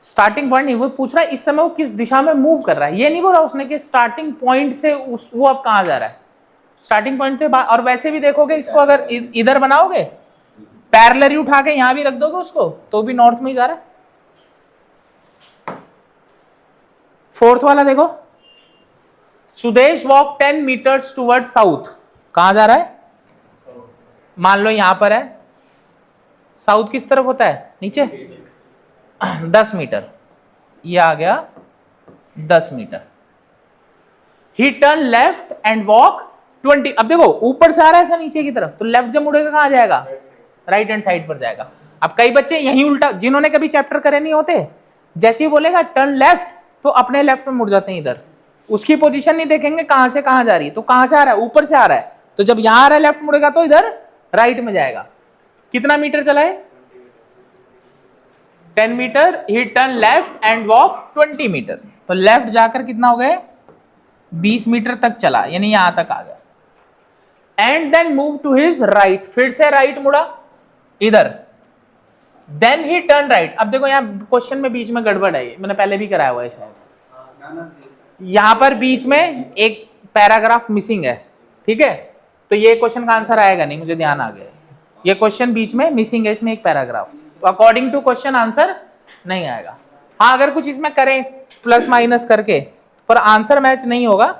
स्टार्टिंग पॉइंट नहीं, वो पूछ रहा है इस समय वो किस दिशा में मूव कर रहा है, ये नहीं बोला उसने कि स्टार्टिंग पॉइंट से वो अब कहां जा रहा है, स्टार्टिंग पॉइंट पे। और वैसे भी देखोगे इसको, अगर इधर बनाओगे पैरेलल ही उठा के यहां भी रख दोगे उसको, तो भी नॉर्थ में ही जा रहा है। फोर्थ वाला देखो, Sudesh walk 10 metres towards south. कहां जा रहा है? मान लो यहां पर है, साउथ किस तरफ होता है? नीचे। 10 मीटर, ये आ गया 10 metre. He turn left and walk 20। अब देखो ऊपर से आ रहा है ऐसा नीचे की तरफ, तो लेफ्ट जब मुड़ेगा कहां जाएगा? राइट हैंड साइड पर जाएगा। अब कई बच्चे यही उल्टा, जिन्होंने कभी चैप्टर करे नहीं होते, जैसे ही बोलेगा टर्न लेफ्ट तो अपने लेफ्ट में मुड़ जाते हैं इधर, उसकी पोजीशन नहीं देखेंगे कहां से कहां जा रही है। तो कहां से आ रहा है? ऊपर से आ रहा है, तो जब यहां आ रहा है लेफ्ट मुड़ेगा तो इधर राइट में जाएगा। कितना मीटर चला है? 10 metre. He turn left and walk 20 metre. तो लेफ्ट जाकर कितना हो गए? 20 मीटर तक चला, यानी यहां तक आ गया। And then move to his right, फिर से राइट मुड़ा इधर। Then he turn right. अब देखो यहां क्वेश्चन में बीच में गड़बड़ है, मैंने पहले भी कराया हुआ है शायद। यहां पर बीच में एक पैराग्राफ मिसिंग है, ठीक है, तो ये क्वेश्चन का आंसर आएगा नहीं, मुझे ध्यान आ गया। ये क्वेश्चन बीच में मिसिंग है, इसमें एक पैराग्राफ, तो अकॉर्डिंग टू क्वेश्चन आंसर नहीं आएगा। हाँ, अगर कुछ इसमें करें प्लस माइनस करके, पर आंसर मैच नहीं होगा।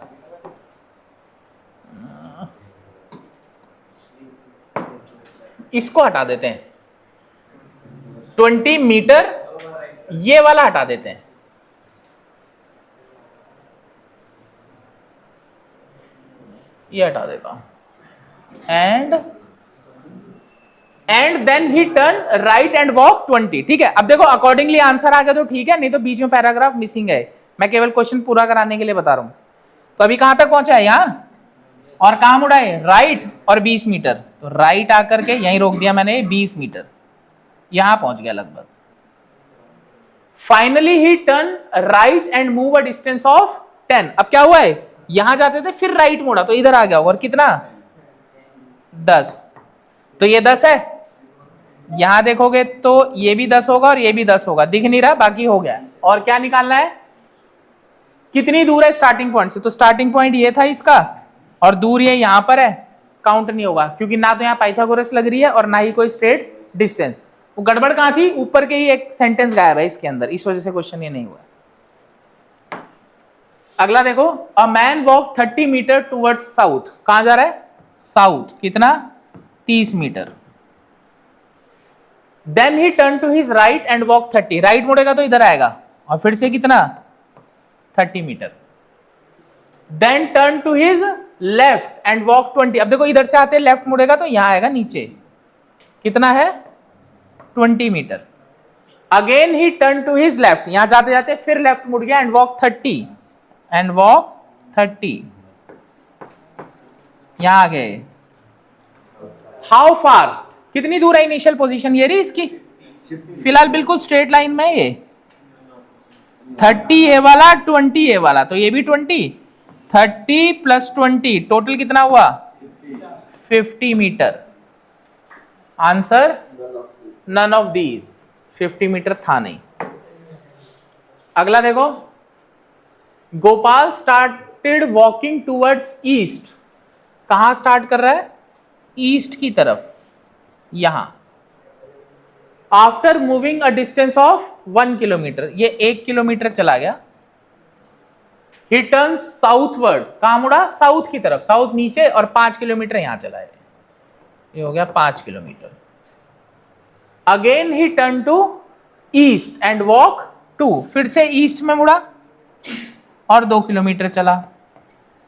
इसको हटा देते हैं, 20 मीटर, ये वाला हटा देते हैं। ये हटा देता हूं। And then he turn right and walk 20। ठीक है, अब देखो अकॉर्डिंगली आंसर आ गया तो ठीक है, नहीं तो बीच में पैराग्राफ मिसिंग है। मैं केवल क्वेश्चन पूरा कराने के लिए बता रहा हूं। तो अभी कहां तक पहुंचा है? यहां, और कहां मुड़ा है? राइट और 20 मीटर। तो राइट आकर के यहीं रोक दिया मैंने, 20 मीटर, यहां पहुंच गया लगभग। Finally he turn right and move a distance of 10। अब क्या हुआ है? यहां जाते थे फिर राइट मोड़ा तो इधर आ गया, और कितना? 10। तो ये 10 है, यहां देखोगे तो ये भी 10 होगा और ये भी 10 होगा, दिख नहीं रहा, बाकी हो गया। और क्या निकालना है? कितनी दूर है स्टार्टिंग पॉइंट से? तो स्टार्टिंग पॉइंट ये था इसका, और दूर ये यहां पर है, काउंट नहीं होगा क्योंकि ना तो यहां पाइथागोरस लग रही है और ना ही कोई स्ट्रेट डिस्टेंस। वो गड़बड़ कहां थी? ऊपर के ही एक सेंटेंस गायब है इसके अंदर, इस वजह से क्वेश्चन ये नहीं हुआ। अगला देखो, a man walk 30 metre towards south. कहां जा रहा है? साउथ। कितना? 30 metre. Then he turn to his right and walk 30। Right मुड़ेगा तो इधर आएगा, और फिर से कितना? 30 metre. Then turn to his left and walk 20। अब देखो इधर से आते लेफ्ट मुड़ेगा तो यहां आएगा नीचे, कितना है? 20 metre. Again he turn to his left, यहां जाते जाते फिर लेफ्ट मुड़ गया, एंड वॉक 30 एंड वॉक 30, यहां आ गए। How far? कितनी दूर है इनिशियल पोजीशन? ये रही इसकी, फिलहाल बिल्कुल स्ट्रेट लाइन में ये 30 ये वाला, 20 ये वाला, तो ये भी 20, 30 प्लस 20 टोटल कितना हुआ? 50 metre. Answer none of these, 50 metre था नहीं। अगला देखो, Gopal started walking towards east. कहां स्टार्ट कर रहा है? ईस्ट की तरफ, यहां। After moving a distance of 1 kilometre, ये 1 किलोमीटर चला गया। ही टर्न साउथवर्ड, कहां मुड़ा? साउथ की तरफ, साउथ नीचे, और 5 किलोमीटर यहां चला है, ये हो गया 5 kilometre. Again he turn to east and walk 2, फिर से ईस्ट में मुड़ा और 2 किलोमीटर चला।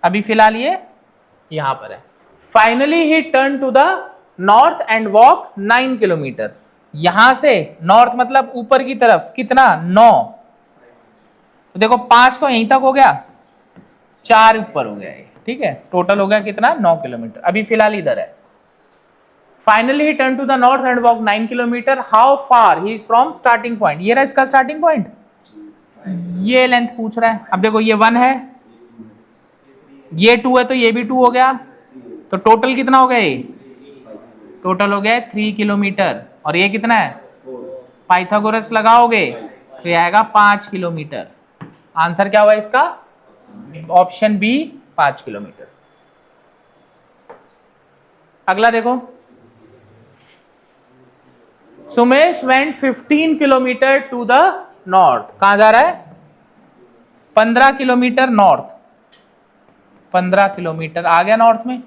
अभी फिलहाल ये यहां पर है। Finally he turn to the north and walk 9 kilometre. यहां से नॉर्थ मतलब ऊपर की तरफ, कितना? 9। तो देखो 5 तो यहीं तक हो गया, 4 ऊपर हो गया, ठीक है, टोटल हो गया कितना? 9 किलोमीटर। अभी फिलहाल इधर है। Finally he turn to the north and walk 9 kilometre. How far he is from starting point? ये रहा इसका स्टार्टिंग पॉइंट, ये लेंथ पूछ रहा है। अब देखो ये 1 है, ये 2 है, तो ये भी 2 हो गया, तो टोटल कितना हो गया? ये टोटल हो गया 3 किलोमीटर। और ये कितना है? पाइथागोरस लगाओगे तो ये आएगा 5 किलोमीटर। आंसर क्या हुआ इसका? Option B, 5 kilometre. अगला देखो, Sumesh went 15 kilometre to the north. कहां जा रहा है? 15 किलोमीटर नॉर्थ। 15 किलोमीटर आ गया नॉर्थ में।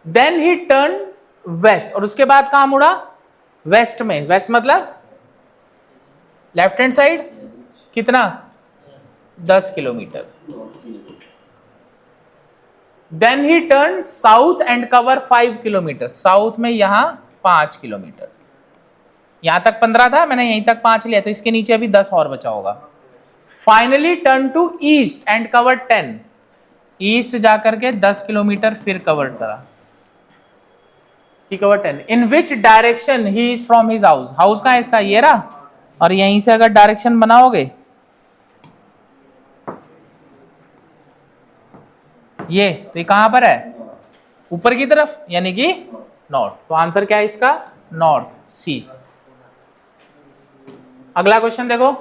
देन ही टर्न वेस्ट, और उसके बाद कहां मुड़ा? वेस्ट में। वेस्ट मतलब लेफ्ट हैंड साइड, कितना? 10 kilometre. Then he turn south and cover 5 kilometre, south में यहां 5 किलोमीटर। यहां तक 15 था, मैंने यहीं तक 5 लिया, तो इसके नीचे अभी 10 और बचा होगा। Finally turn to east and cover 10, east जाकर के 10 किलोमीटर फिर कवर करा। He cover 10। In which direction he is from his house, house कहां है इसका? ये रहा, और यहीं से अगर डायरेक्शन बनाओगे ये, तो ये कहां पर है? ऊपर की तरफ, यानी कि नॉर्थ। तो आंसर क्या है इसका? नॉर्थ, सी। अगला क्वेश्चन देखो,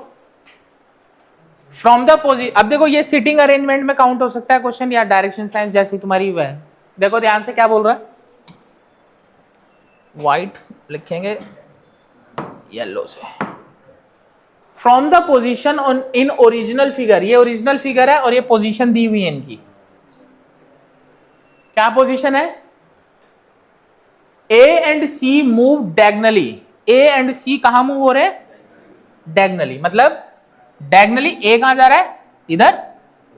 फ्रॉम द पोजिशन, अब देखो ये सिटिंग अरेंजमेंट में काउंट हो सकता है क्वेश्चन, या डायरेक्शन साइंस जैसी तुम्हारी वह है। देखो ध्यान से क्या बोल रहा है, व्हाइट लिखेंगे येलो से। From the position on in original figure, ये ओरिजिनल फिगर है और ये पोजिशन दी हुई है इनकी। क्या पोजीशन है? A and C move diagonally, A and C कहां मूव हो रहे हैं? डायगनली, मतलब डायगनली ए कहां जा रहा है? इधर,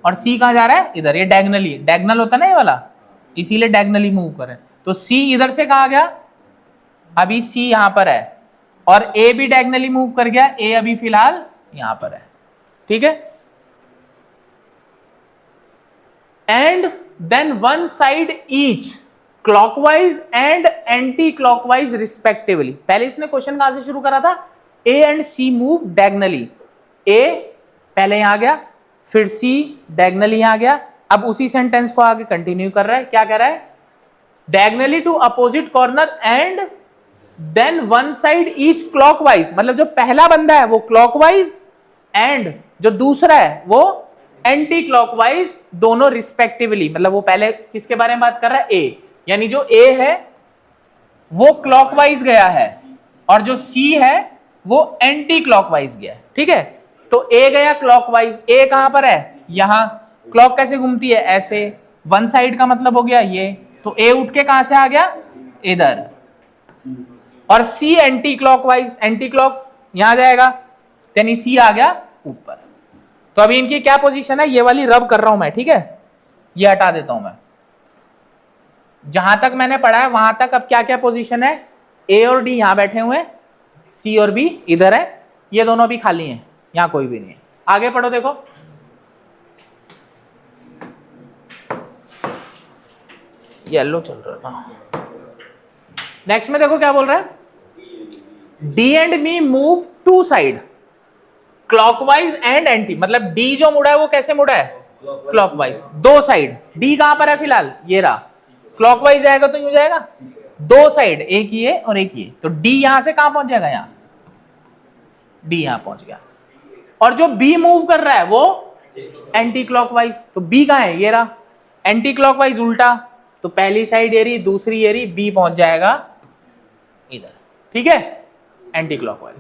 और सी कहां जा रहा है? इधर। ये डायगनली, डायगनल होता ना ये वाला, इसीलिए डायगनली मूव कर रहे हैं। तो सी इधर से कहां गया? अभी सी यहां पर है, और ए भी डायगनली मूव कर गया, ए अभी फिलहाल यहां पर है, ठीक है। And then one side each clockwise and anti clockwise respectively. पहले इसने क्वेश्चन कहां से शुरू करा था? A and C move diagonally, A पहले यहां गया, फिर सी डायगनली यहां गया। अब उसी सेंटेंस को आगे कंटिन्यू कर रहा है, क्या कह रहा है? Diagonally to opposite corner and then one side each clockwise, मतलब जो पहला बंदा है वो क्लॉकवाइज, एंड जो दूसरा है वो एंटी क्लॉकवाइज, दोनों रिस्पेक्टिवली। मतलब वो पहले किसके बारे में बात कर रहा है? ए, यानी जो ए है वो क्लॉकवाइज गया है, और जो सी है वो एंटी क्लॉकवाइज गया है, ठीक है। तो ए गया क्लॉकवाइज, ए कहां पर है? यहां। क्लॉक कैसे घूमती है? ऐसे। वन साइड का मतलब हो गया ये, तो ए उठ के कहां से आ गया? इधर। और सी एंटी क्लॉकवाइज, एंटी क्लॉक यहां जाएगा, यानी सी आ गया ऊपर। तो अभी इनकी क्या पोजीशन है? ये वाली रब कर रहा हूं मैं, ठीक है, ये हटा देता हूं मैं। जहां तक मैंने पढ़ा है वहां तक अब क्या क्या पोजीशन है? ए और डी यहां बैठे हुए हैं, सी और बी इधर है, ये दोनों भी खाली हैं, यहां कोई भी नहीं है। आगे पढ़ो, देखो येलो चल रहा था। नेक्स्ट में देखो क्या बोल रहा है? D and me move two side clockwise and anti, मतलब डी जो मुड़ा है वो कैसे मुड़ा है? क्लॉकवाइज, दो साइड। डी कहां पर है फिलहाल? ये रहा। क्लॉकवाइज जाएगा तो यूं जाएगा, दो साइड, एक ये और एक ये। तो डी यहां से कहां पहुंच जाएगा? यहां, डी यहां पहुंच गया। और जो बी मूव कर रहा है वो एंटी क्लॉकवाइज, तो बी कहां है? ये रहा। एंटी क्लॉकवाइज उल्टा, तो पहली साइड ये रही, दूसरी ये रही, बी पहुंच जाएगा इधर, ठीक है, anti clockwise.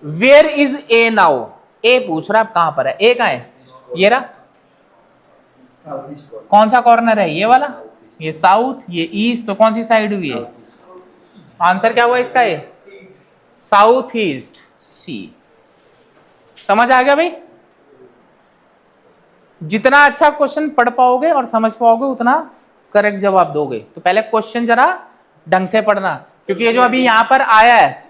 Where is A now? A पूछ रहा है कहां पर है? ए कहां है? ये रहा। कौन सा कॉर्नर है? ये वाला। ये साउथ, ये ईस्ट, तो कौन सी साइड हुई है? आंसर क्या हुआ इसका? ये साउथ ईस्ट, सी। समझ आ गया भाई? जितना अच्छा क्वेश्चन पढ़ पाओगे और समझ पाओगे उतना करेक्ट जवाब दोगे। तो पहले क्वेश्चन जरा ढंग से पढ़ना, क्योंकि ये जो अभी यहां पर आया है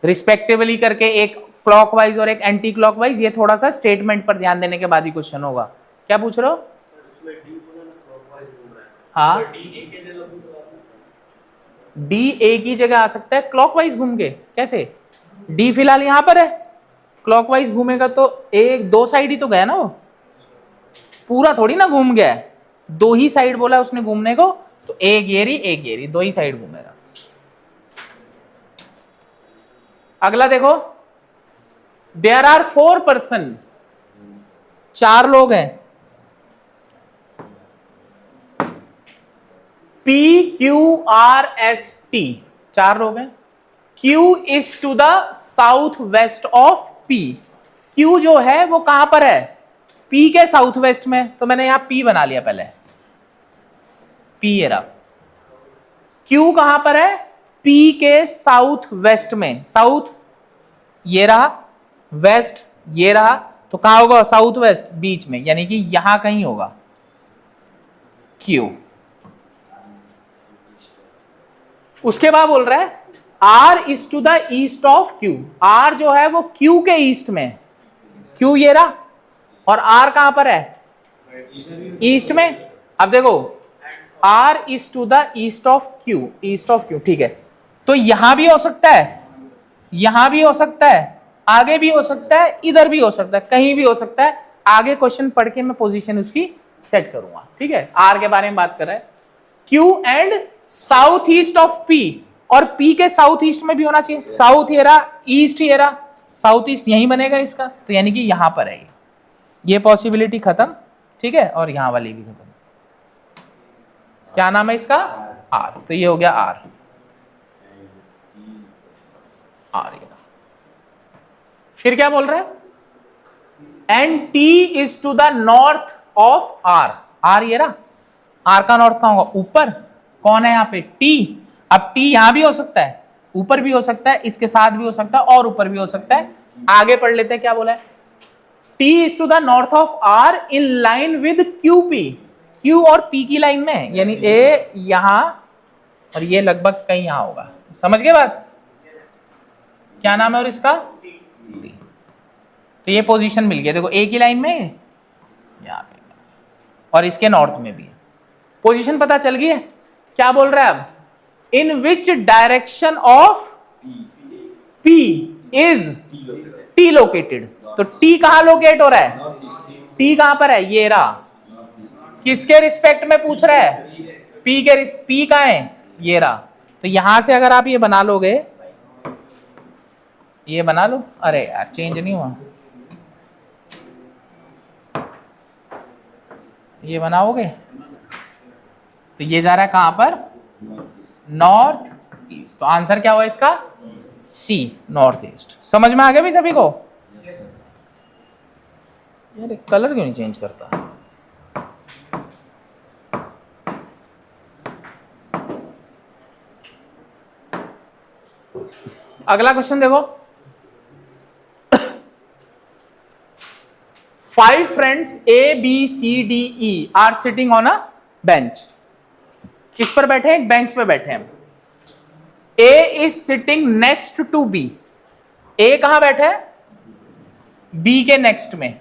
रिस्पेक्टिवली करके, एक क्लॉकवाइज और एक एंटी क्लॉकवाइज, ये थोड़ा सा स्टेटमेंट पर ध्यान देने के बाद ही क्वेश्चन होगा। क्या पूछ रहे हो? हाँ, डी ए की जगह आ सकता है क्लॉकवाइज घूम के। कैसे? डी फिलहाल यहां पर है, क्लॉकवाइज घूमेगा तो एक दो साइड ही तो गया ना, वो पूरा थोड़ी ना घूम गया है, दो ही साइड बोला उसने घूमने को, तो एक ये रही एक ये रही, दो ही साइड घूमेगा। अगला देखो, देयर आर 4 पर्सन, 4 लोग हैं, P Q R S T, 4 लोग हैं। Q is to the south west of P, Q जो है वो कहां पर है? P के साउथ वेस्ट में, तो मैंने यहां P बना लिया पहले, P ये रहा। Q कहां पर है? P के साउथ वेस्ट में, साउथ ये रहा, वेस्ट ये रहा, तो कहां होगा? साउथ वेस्ट बीच में, यानी कि यहां कहीं होगा Q। उसके बाद बोल रहा है R is to the east of Q, R जो है वो Q के ईस्ट में, Q ये रहा, और R कहां पर है? ईस्ट में। अब देखो R is to the east of Q, east of Q, ठीक है। तो यहां भी हो सकता है, यहां भी हो सकता है, आगे भी हो सकता है, इधर भी हो सकता है, कहीं भी हो सकता है। आगे क्वेश्चन पढ़ के मैं पोजीशन उसकी सेट करूंगा, ठीक है। R के बारे में बात कर रहा है। Q and south east of P, और P के साउथ ईस्ट में भी होना चाहिए, साउथ ये रहा, ईस्ट ये रहा, साउथ ईस्ट यही बनेगा इसका, तो यानी कि यहां पर है ये पॉसिबिलिटी खत्म, ठीक है, और यहां वाली भी खत्म। क्या नाम है इसका? R, तो ये हो गया R, R ये। फिर क्या बोल रहा है? And T is to the north of R, R ये रहा, R का नॉर्थ कहां होगा? ऊपर। कौन है यहाँ पे? T। अब T यहां भी हो सकता है, ऊपर भी हो सकता है, इसके साथ भी हो सकता है, और ऊपर भी हो सकता है। आगे पढ़ लेते हैं क्या बोला है। T is to the north of R in line with QP, Q और P की लाइन में, यानी A यहां और ये लगभग कहीं यहां होगा। समझ गए बात? क्या नाम है और इसका? तो ये पोजीशन मिल गया, देखो A की लाइन में यहां पे, और इसके नॉर्थ में भी है। पोजीशन पता चल गई है। क्या बोल रहा है अब? In which direction of P is T located, तो T कहां लोकेट हो रहा है? T कहां पर है? ये रहा। किसके रिस्पेक्ट में पूछ रहा है? P के P कहां है? ये रहा। तो यहां से अगर आप ये बना लोगे, ये बना लो, अरे यार चेंज नहीं हुआ, ये बनाओगे तो ये जा रहा है कहां पर? North east. तो आंसर क्या हुआ इसका? सी, नॉर्थ ईस्ट। समझ में आ गया भी सभी को? यार कलर क्यों नहीं चेंज करता? अगला क्वेश्चन देखो। 5 friends A, B, C, D, E are sitting on a bench. किस पर बैठे हैं? एक बेंच पे बैठे हैं। A is sitting next to B. A कहां बैठा है? B के नेक्स्ट में।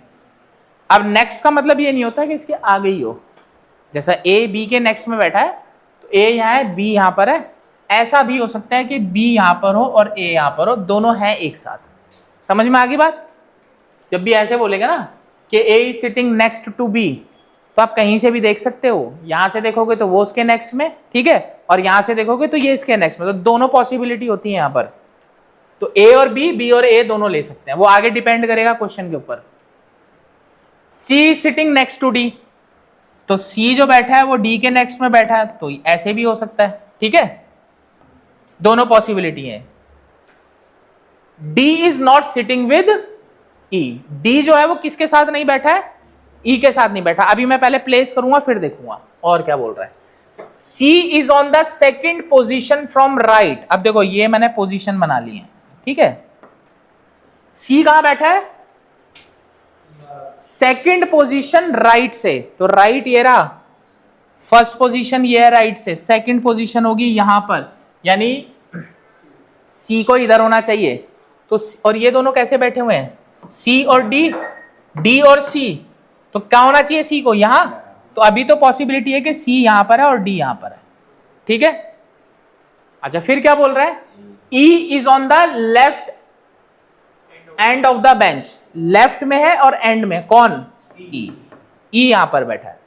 अब नेक्स्ट का मतलब ये नहीं होता कि इसके आगे ही हो। जैसा A B के नेक्स्ट में बैठा है, तो A यहां है, B यहां पर है। ऐसा भी हो सकता है कि B यहां पर हो और A यहां पर हो, दोनों हैं एक साथ। समझ में आ गई बात? जब भी ऐसे बोलेगा ना कि A is sitting next to B, तो आप कहीं से भी देख सकते हो। यहां से देखोगे तो वो उसके नेक्स्ट में, ठीक है, और यहां से देखोगे तो ये इसके नेक्स्ट में, तो दोनों पॉसिबिलिटी होती है यहां पर। तो A और B, B और A दोनों ले सकते हैं, वो आगे डिपेंड करेगा क्वेश्चन के ऊपर। C sitting next to D, तो C जो बैठा है वो D के नेक्स्ट में बैठा है, तो ऐसे भी हो सकता है, ठीक है, दोनों पॉसिबिलिटी है। D is not sitting with E, D जो है वो किसके साथ नहीं बैठा है? E के साथ नहीं बैठा। अभी मैं पहले प्लेस करूंगा फिर देखूंगा और क्या बोल रहा है। C is on the second position from right. अब देखो ये मैंने पोजीशन बना ली है, ठीक है। C कहां बैठा है? सेकेंड पोजीशन राइट से, तो राइट ये रहा, फर्स्ट पोजीशन ये है राइट से, सेकेंड पोजीशन होगी यहां पर, यानी C को इधर होना चाहिए। तो और ये दोनों कैसे बैठे हुए हैं? C और D, D और C, तो क्या होना चाहिए C को? यहां। तो अभी तो पॉसिबिलिटी है कि C यहां पर है और D यहां पर है, ठीक है। अच्छा फिर क्या बोल रहा है? E is on the left end of the bench, left में है और एंड में, कौन? E, E यहां पर बैठा है।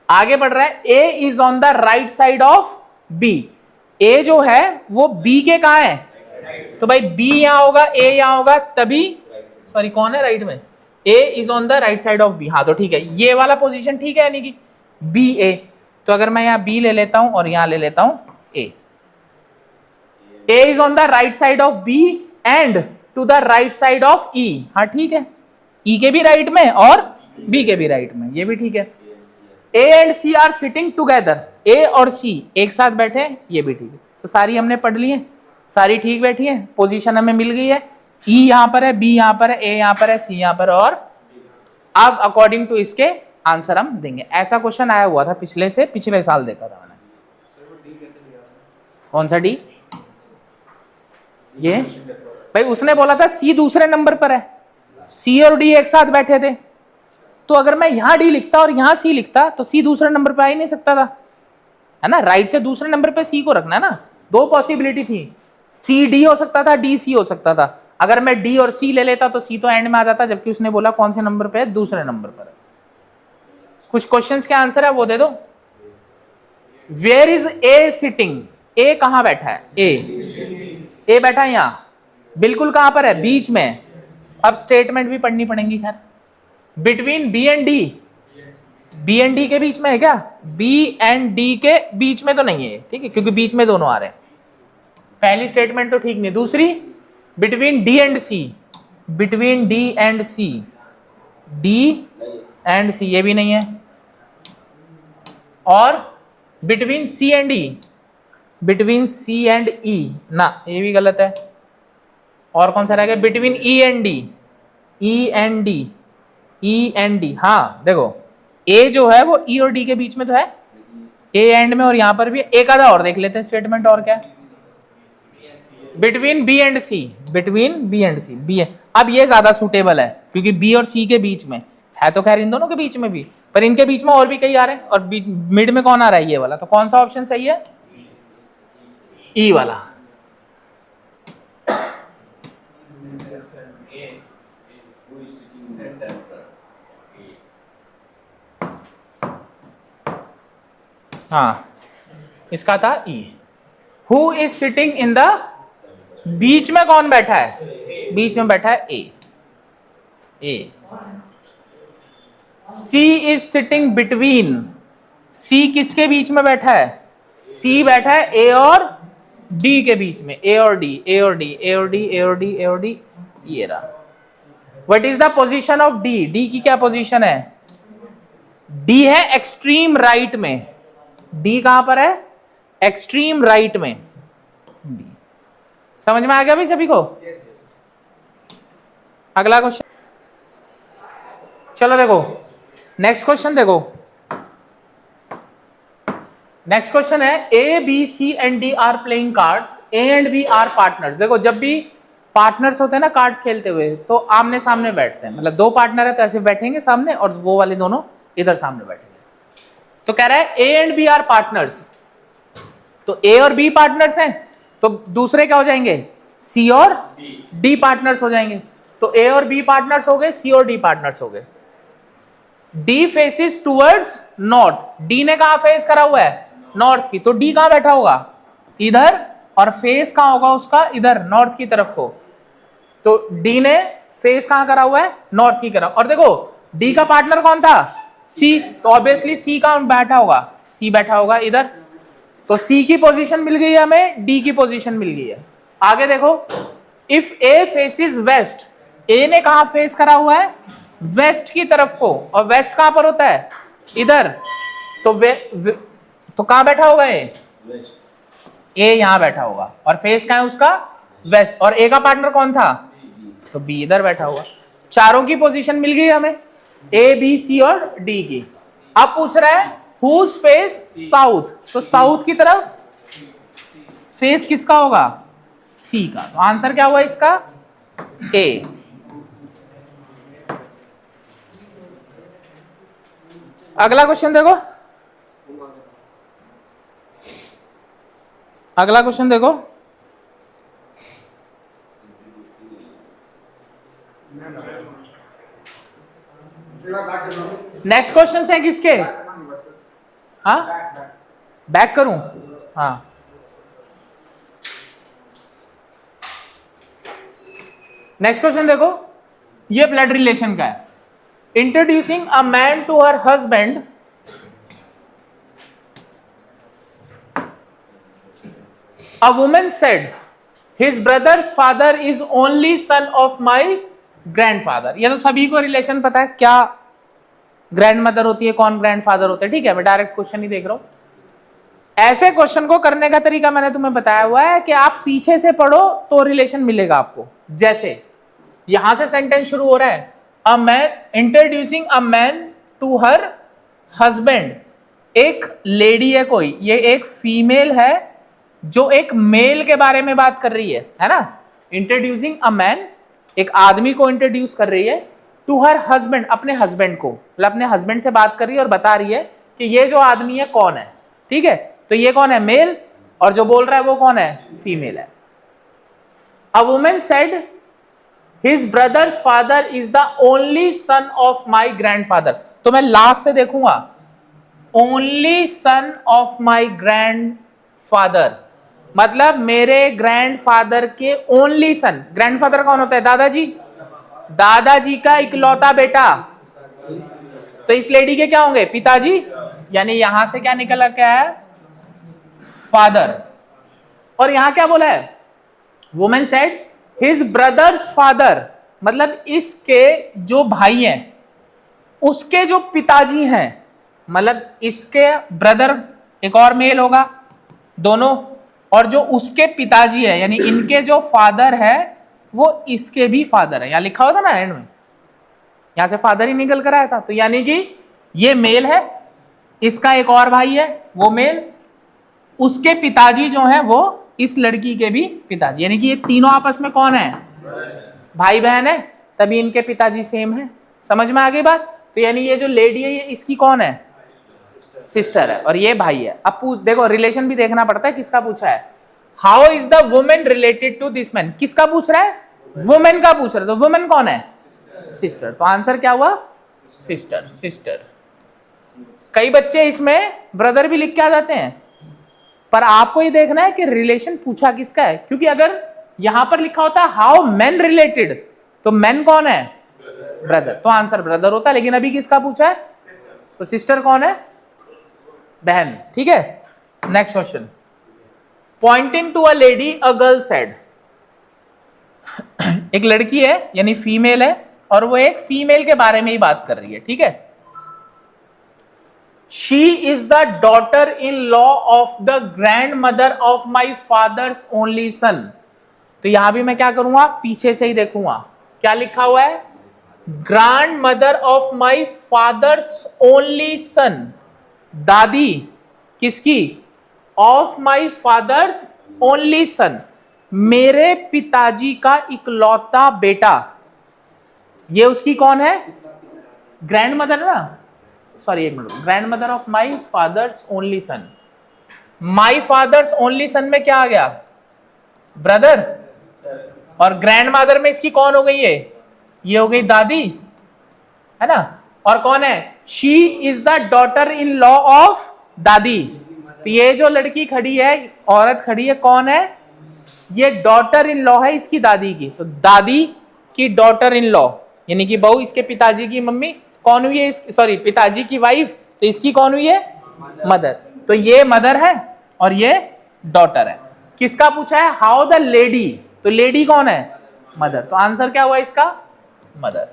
आगे बढ़ रहा है, A is on the right side of B, A जो है वो B के कहां है? तो भाई B यहां होगा, A यहां होगा, तभी सॉरी कौन है राइट में? A is on the right side of B। हाँ तो ठीक है, ये वाला पोजीशन ठीक है, यानी कि B A। तो अगर मैं यहां B ले लेता हूं और यहां ले लेता हूं A, A is on the right side of B and to the right side of E। हाँ ठीक है, E के भी राइट में और बी के भी राइट में, ये भी ठीक है। A and C are sitting together, A और सी एक साथ बैठे हैं, ये भी ठीक है। तो सारी हमने पढ़ ली है, सारी ठीक बैठी है, पोजीशन हमें मिल गई है। ई यहां पर है, बी यहां पर है, ए यहां पर है, सी यहां पर, और अब अकॉर्डिंग टू इसके आंसर हम देंगे। ऐसा क्वेश्चन आया हुआ था पिछले साल देखा था मैंने। कौन सा डी? ये भाई उसने बोला था सी दूसरे नंबर पर है, सी और डी एक साथ बैठे थे, तो अगर मैं यहां डी लिखता और यहां सी लिखता तो सी दूसरे नंबर पे आ ही नहीं सकता था, है ना। राइट से दूसरे नंबर पे सी को रखना है ना। दो पॉसिबिलिटी थी, सी डी हो सकता था, डी सी हो सकता था। अगर मैं डी और सी ले लेता तो सी तो एंड में आ जाता, जबकि उसने बोला कौन से नंबर पे है, दूसरे नंबर पर है। कुछ क्वेश्चंस के आंसर है वो दे दो। Where is A sitting? A कहां बैठा है? ए बैठा है यहां, बिल्कुल कहां पर है? बीच में। अब स्टेटमेंट भी पढ़नी पड़ेगी खैर। Between B and D, B and D के बीच में है क्या? बी एंड डी के बीच में तो नहीं है, ठीक है, क्योंकि बीच में दोनों आ रहे हैं। पहली स्टेटमेंट तो ठीक नहीं। दूसरी, between D and C, between D and C, D and C, ये भी नहीं है। और between C and E, between C and E, ना ये भी गलत है। और कौन सा रह गया? Between E and D, E and D, E and D. हाँ देखो, ए जो है वो ई और डी के बीच में तो है, ए एंड में, और यहां पर भी। एक आधा और देख लेते हैं स्टेटमेंट, और क्या है? Between B and C, between B and C, B. अब ये ज्यादा सुटेबल है क्योंकि बी और सी के बीच में है, तो खैर इन दोनों के बीच में भी, पर इनके बीच में और भी कई आ रहे हैं, और मिड में कौन आ रहा है? ये वाला। तो कौन सा ऑप्शन सही है? ई वाला। हाँ, इसका था E. Who is sitting in the, बीच में कौन बैठा है? बीच में बैठा है A. A. C is sitting between, C किसके बीच में बैठा है? सी बैठा है ए और डी के बीच में, ए और डी, ए और डी, ए और डी, ए और डी, ए और डी, ये रहा। What is the position of D? D की क्या पोजीशन है? डी है एक्सट्रीम राइट में। डी कहां पर है? एक्सट्रीम राइट में। डी। समझ में आ गया भाई सभी को? अगला क्वेश्चन, चलो देखो नेक्स्ट क्वेश्चन देखो। नेक्स्ट क्वेश्चन है, A B C and D are playing cards, A and B are partners. देखो जब भी पार्टनर्स होते हैं ना कार्ड्स खेलते हुए, तो आमने सामने बैठते हैं, मतलब दो पार्टनर है तो ऐसे बैठेंगे सामने, और वो वाले दोनों इधर सामने बैठेंगे। तो कह रहा है A and B are partners, तो ए और बी पार्टनर्स हैं, तो दूसरे क्या हो जाएंगे? सी और डी पार्टनर्स हो जाएंगे। तो ए और बी पार्टनर्स हो गए, सी और डी पार्टनर्स हो गए। D faces towards north, D ने कहा फेस करा हुआ है? नॉर्थ की। तो डी कहां बैठा होगा? इधर, और फेस कहां होगा उसका? इधर, नॉर्थ की तरफ को। तो डी ने फेस कहां करा हुआ है? नॉर्थ की तरफ। और देखो डी का पार्टनर कौन था? सी, तो ऑब्वियसली सी कहां बैठा होगा? सी बैठा होगा इधर। तो सी की पोजीशन मिल गई है हमें, डी की पोजीशन मिल गई है। आगे देखो, इफ ए फेसिस वेस्ट, ए ने कहा फेस करा हुआ है? वेस्ट की तरफ को, और वेस्ट कहां पर होता है? इधर। तो तो कहां बैठा होगा ए? यहां बैठा होगा, और फेस कहां है उसका? वेस्ट। और ए का पार्टनर कौन था? तो बी इधर बैठा हुआ। चारों की पोजीशन मिल गई हमें, ए बी सी और डी की। अब पूछ रहा है हुज फेस साउथ, तो साउथ की तरफ फेस किसका होगा? सी का। तो आंसर क्या हुआ इसका? ए। अगला क्वेश्चन देखो, अगला क्वेश्चन देखो। नेक्स्ट क्वेश्चन है किसके? हाँ बैक करूं? हाँ, नेक्स्ट क्वेश्चन देखो, ये ब्लड रिलेशन का है। Introducing a man to her husband, a woman said his brother's father is only son of my grandfather. ये तो सभी को रिलेशन पता है, क्या ग्रैंड मदर होती है, कौन ग्रैंड फादर होता है। ठीक है, मैं डायरेक्ट क्वेश्चन ही देख रहा हूं। ऐसे क्वेश्चन को करने का तरीका मैंने तुम्हें बताया हुआ है कि आप पीछे से पढ़ो तो रिलेशन मिलेगा आपको। जैसे यहां से सेंटेंस शुरू हो रहा है, a man introducing a man to her husband. एक लेडी है कोई, ये एक फीमेल है जो एक मेल के बारे में बात कर रही है ना। इंट्रोड्यूसिंग अ मैन, एक आदमी को इंट्रोड्यूस कर रही है, टू हर हस्बैंड, अपने हस्बैंड को, मतलब अपने हस्बैंड से बात कर रही है और बता रही है कि ये जो आदमी है कौन है। ठीक है, तो ये कौन है, मेल, और जो बोल रहा है वो कौन है, फीमेल है। अ woman said his brother's father is the only son of my grandfather. तो मैं लास्ट से देखूंगा, only son of my grandfather, मतलब मेरे ग्रैंडफादर के ओनली सन। ग्रैंडफादर कौन होता है, दादाजी, दादाजी का इकलौता बेटा। तो इस लेडी के क्या होंगे, पिताजी, यानी यहां से क्या निकल के आया, फादर। और यहां क्या बोला है, women said his brother's father, मतलब इसके जो भाई हैं उसके जो पिताजी हैं, मतलब इसके ब्रदर एक और मेल होगा दोनों, और जो उसके पिताजी है यानी इनके जो फादर है वो इसके भी फादर है। यहां लिखा होता ना एंड में, यहां से फादर ही निकल कर आया था। तो यानी कि ये मेल है, इसका एक और भाई है वो मेल, उसके पिताजी जो हैं वो इस लड़की के भी पिताजी, यानी कि ये तीनों आपस में कौन है, भाई बहन है, तभी इनके पिताजी सेम है। समझ में आ गई बात। तो यानी ये जो लेडी है ये इसकी कौन है, सिस्टर है, और ये भाई है। अब देखो रिलेशन भी देखना पड़ता है, किसका पूछा है, how is the women related to this man. किसका पूछ रहा है, वुमेन का पूछ रहा है, तो वुमेन कौन है, सिस्टर। तो आंसर क्या हुआ, सिस्टर, सिस्टर। कई बच्चे इसमें ब्रदर भी लिख के आ जाते हैं, पर आपको ये देखना है कि रिलेशन पूछा किसका है, क्योंकि अगर यहां पर लिखा होता है हाउ मेन रिलेटेड, तो मेन कौन है, ब्रदर, तो आंसर ब्रदर होता है। लेकिन अभी किसका पूछा है, तो सिस्टर कौन है, बहन। ठीक है, next question, pointing to a lady a girl said. एक लड़की है यानी फीमेल है और वो एक फीमेल के बारे में ही बात कर रही है। ठीक है, she is the daughter in law of the grand mother of my father's only सन। तो यहां भी मैं क्या करूंगा, पीछे से ही देखूंगा क्या लिखा हुआ है, grand mother of my father's only सन, दादी किसकी, ऑफ माई फादर्स ओनली सन, मेरे पिताजी का इकलौता बेटा। ये उसकी कौन है, ग्रैंड मदर ना, सॉरी एक minute, grand mother of my father's only sun. My father's only सन में क्या आ गया, ब्रदर, और ग्रैंड मदर में इसकी कौन हो गई है, ये हो गई दादी, है ना। और कौन है, she is the daughter in law of दादी। तो ये जो लड़की खड़ी है, औरत खड़ी है, कौन है, ये डॉटर इन लॉ है इसकी दादी की। तो दादी की डॉटर इन लॉ यानी कि बहू, इसके पिताजी की मम्मी कौन हुई है, सॉरी पिताजी की वाइफ, तो इसकी कौन हुई है, मदर। तो ये मदर है और ये डॉटर है। किसका पूछा है, हाउ द लेडी, तो लेडी कौन है, मदर। तो आंसर क्या हुआ इसका, मदर।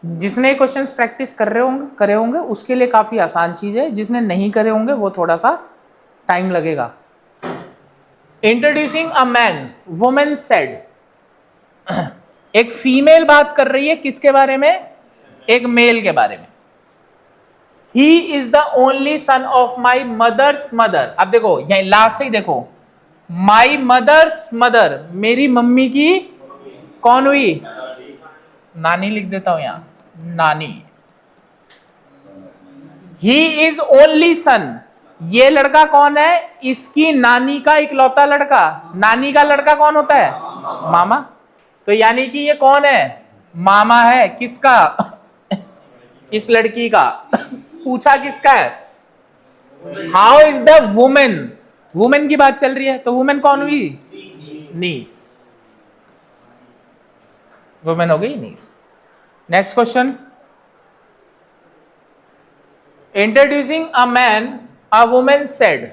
जिसने क्वेश्चंस प्रैक्टिस करे होंगे उसके लिए काफी आसान चीज है, जिसने नहीं करे होंगे वो थोड़ा सा टाइम लगेगा। Introducing a man, women said, एक फीमेल बात कर रही है किसके बारे में, एक मेल के बारे में। He is the only son of my mother's mother. अब देखो यही लास्ट से ही देखो, माई मदर्स मदर, मेरी मम्मी की कौन हुई, नानी लिख देता हूं यहां, नानी। ही इज ओनली सन, ये लड़का कौन है, इसकी नानी का इकलौता लड़का। नानी का लड़का कौन होता है, मामा। तो यानी कि ये कौन है, मामा है, किसका, इस लड़की का। पूछा किसका है, how is the women, women की बात चल रही है, तो वुमेन कौन हुई, नीस, वुमेन हो गई niece. Next question, introducing a man a women said.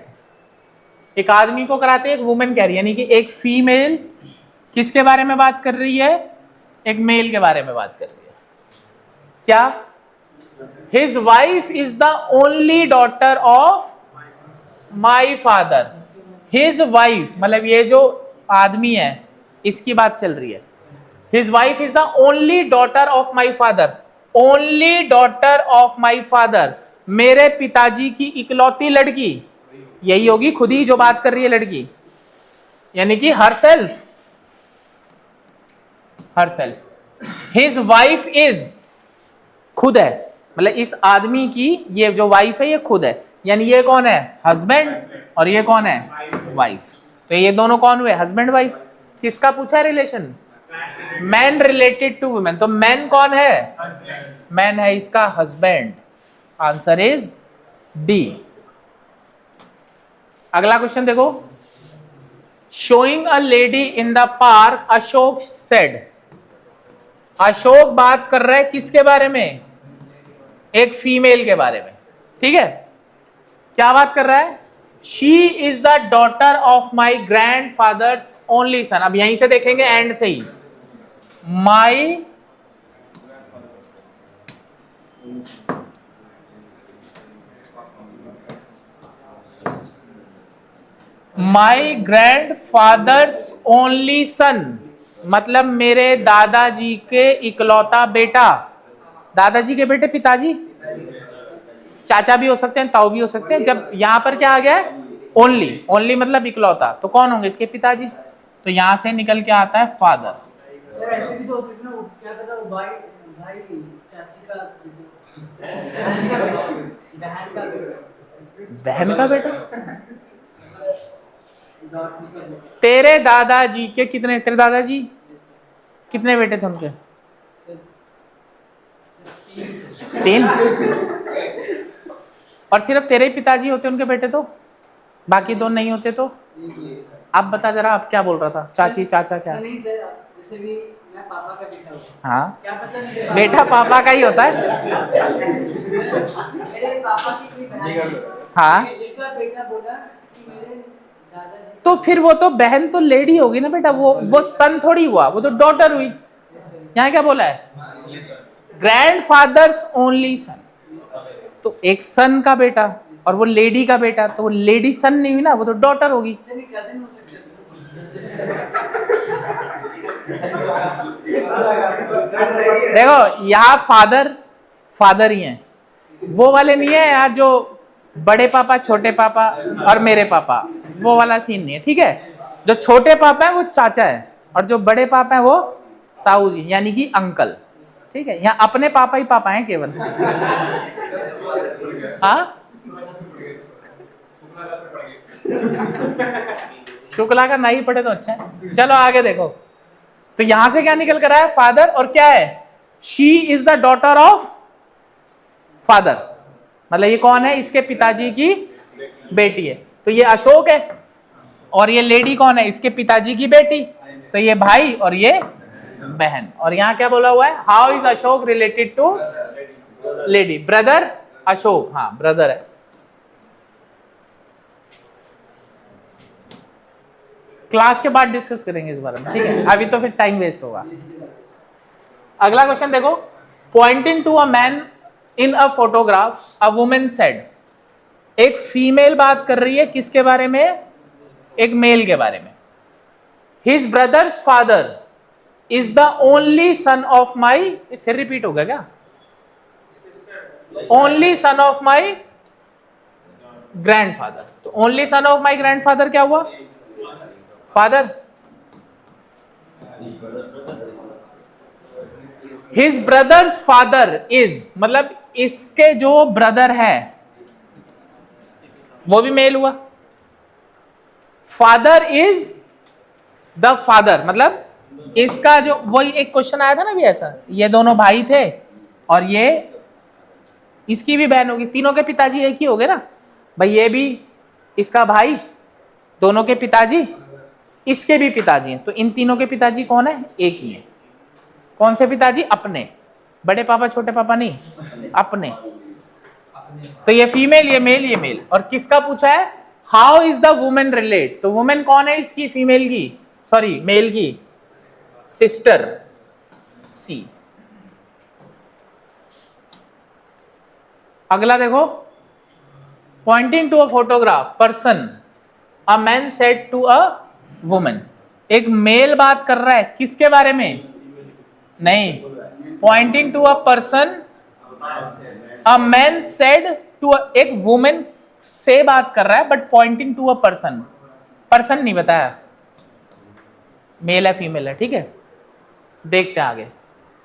एक आदमी को कराते एक वुमेन कह रही है, यानी कि एक फीमेल किसके बारे में बात कर रही है, एक मेल के बारे में बात कर रही है। क्या? His wife is the only daughter of my father. His wife मतलब ये जो आदमी है इसकी बात चल रही है। His wife is the only daughter of my father. Only daughter of my father, मेरे पिताजी की इकलौती लड़की। यही होगी खुद ही जो बात कर रही है लड़की, यानी कि her self. Her self. His wife is खुद है, मतलब इस आदमी की ये जो वाइफ है ये खुद है, यानी ये कौन है? हस्बैंड, और ये कौन है? वाइफ। तो ये दोनों कौन हुए? Husband wife. किसका पूछा है relation? Man related to women. तो मैन कौन है? मैन है इसका हस्बैंड। Answer is D. अगला क्वेश्चन देखो। Showing a lady in the park, Ashok said. Ashok बात कर रहा है किसके बारे में? एक फीमेल के बारे में। ठीक है, क्या बात कर रहा है? She is the daughter of my grandfather's only son. अब यहीं से देखेंगे, एंड से ही। My my grandfather's only son, मतलब मेरे दादाजी के इकलौता बेटा। दादाजी के बेटे पिताजी, चाचा भी हो सकते हैं, ताऊ भी हो सकते हैं। जब यहां पर क्या आ गया है? ओनली। ओनली मतलब इकलौता, तो कौन होंगे? इसके पिताजी। तो यहां से निकल के आता है फादर। ऐसे भी तो हो सकता है ना, क्या पता वो भाई भाई चाची का बहन का बहन का बेटा। डॉटर का बेटा। तेरे दादाजी के कितने, तेरे दादाजी कितने बेटे थे उनके? 3। और सिर्फ तेरे ही पिताजी होते उनके बेटे, तो बाकी 2 नहीं होते तो? अब बता जरा, अब क्या बोल रहा था? चाची चाचा क्या? नहीं सर, जैसे भी मैं पापा का बेटा हूँ, हाँ, क्या पता बेटा पापा का ही होता है। मेरे पापा की कोई बहन है, हाँ, जिसका बेटा बोला कि मेरे दादाजी। तो फिर वो तो बहन तो लेडी होगी ना बेटा, वो सन थोड़ी हुआ, वो तो डॉटर हुई। यहाँ क्या बोला है? Grandfathers only son. तो एक सन का बेटा और वो लेडी का बेटा, तो वो लेडी सन नहीं हुई ना, वो तो डॉटर होगी। चलिए कजिन हो सकते हैं। देखो यहाँ फादर ही हैं, वो वाले नहीं है यार जो बड़े पापा, छोटे पापा और मेरे पापा, वो वाला सीन नहीं है। ठीक है, जो छोटे पापा है वो चाचा है, और जो बड़े पापा है वो ताऊ जी, यानी कि अंकल। ठीक है, यहाँ अपने पापा ही पापा हैं केवल। हाँ, शुक्ला का नहीं पढ़े तो अच्छा है। चलो आगे देखो, तो यहां से क्या निकल कर आया? फादर, और क्या है? She is the daughter of father, मतलब ये कौन है? इसके पिताजी की बेटी है। तो ये अशोक है, और ये लेडी कौन है? इसके पिताजी की बेटी। तो ये भाई और ये बहन। और यहाँ क्या बोला हुआ है? How is Ashok related to lady? Brother Ashok, हाँ ब्रदर है। क्लास के बाद डिस्कस करेंगे इस बारे में, ठीक है? अभी तो फिर टाइम वेस्ट होगा। अगला क्वेश्चन देखो। Pointing to a man in a photograph, a women said. एक फीमेल बात कर रही है किसके बारे में? एक मेल के बारे में। His brother's father is the only son of my, फिर रिपीट होगा क्या? Only son of my grandfather. तो only son of my grandfather क्या हुआ? Father. His brother's father is, मतलब इसके जो ब्रदर है वो भी मेल हुआ। फादर इज द फादर, मतलब इसका जो, वही एक क्वेश्चन आया था ना भी ऐसा, ये दोनों भाई थे और ये इसकी भी बहन होगी, तीनों के पिताजी एक ही हो गए ना भाई। ये भी इसका भाई, दोनों के पिताजी, इसके भी पिताजी हैं। तो इन तीनों के पिताजी कौन है? एक ही है। कौन से पिताजी? अपने। बड़े पापा छोटे पापा नहीं, अपने। तो ये फीमेल, ये मेल, ये मेल। और किसका पूछा है? How is the women relate? तो वुमेन कौन है इसकी? फीमेल की, सॉरी मेल की सिस्टर। सी। अगला देखो, pointing to a photograph person, a man said to a woman. एक मेल बात कर रहा है किसके बारे में? नहीं, pointing to a person, a man said to एक वुमेन से बात कर रहा है, but pointing to a person, person नहीं बताया, मेल है फीमेल है, ठीक है। देखते हैं आगे।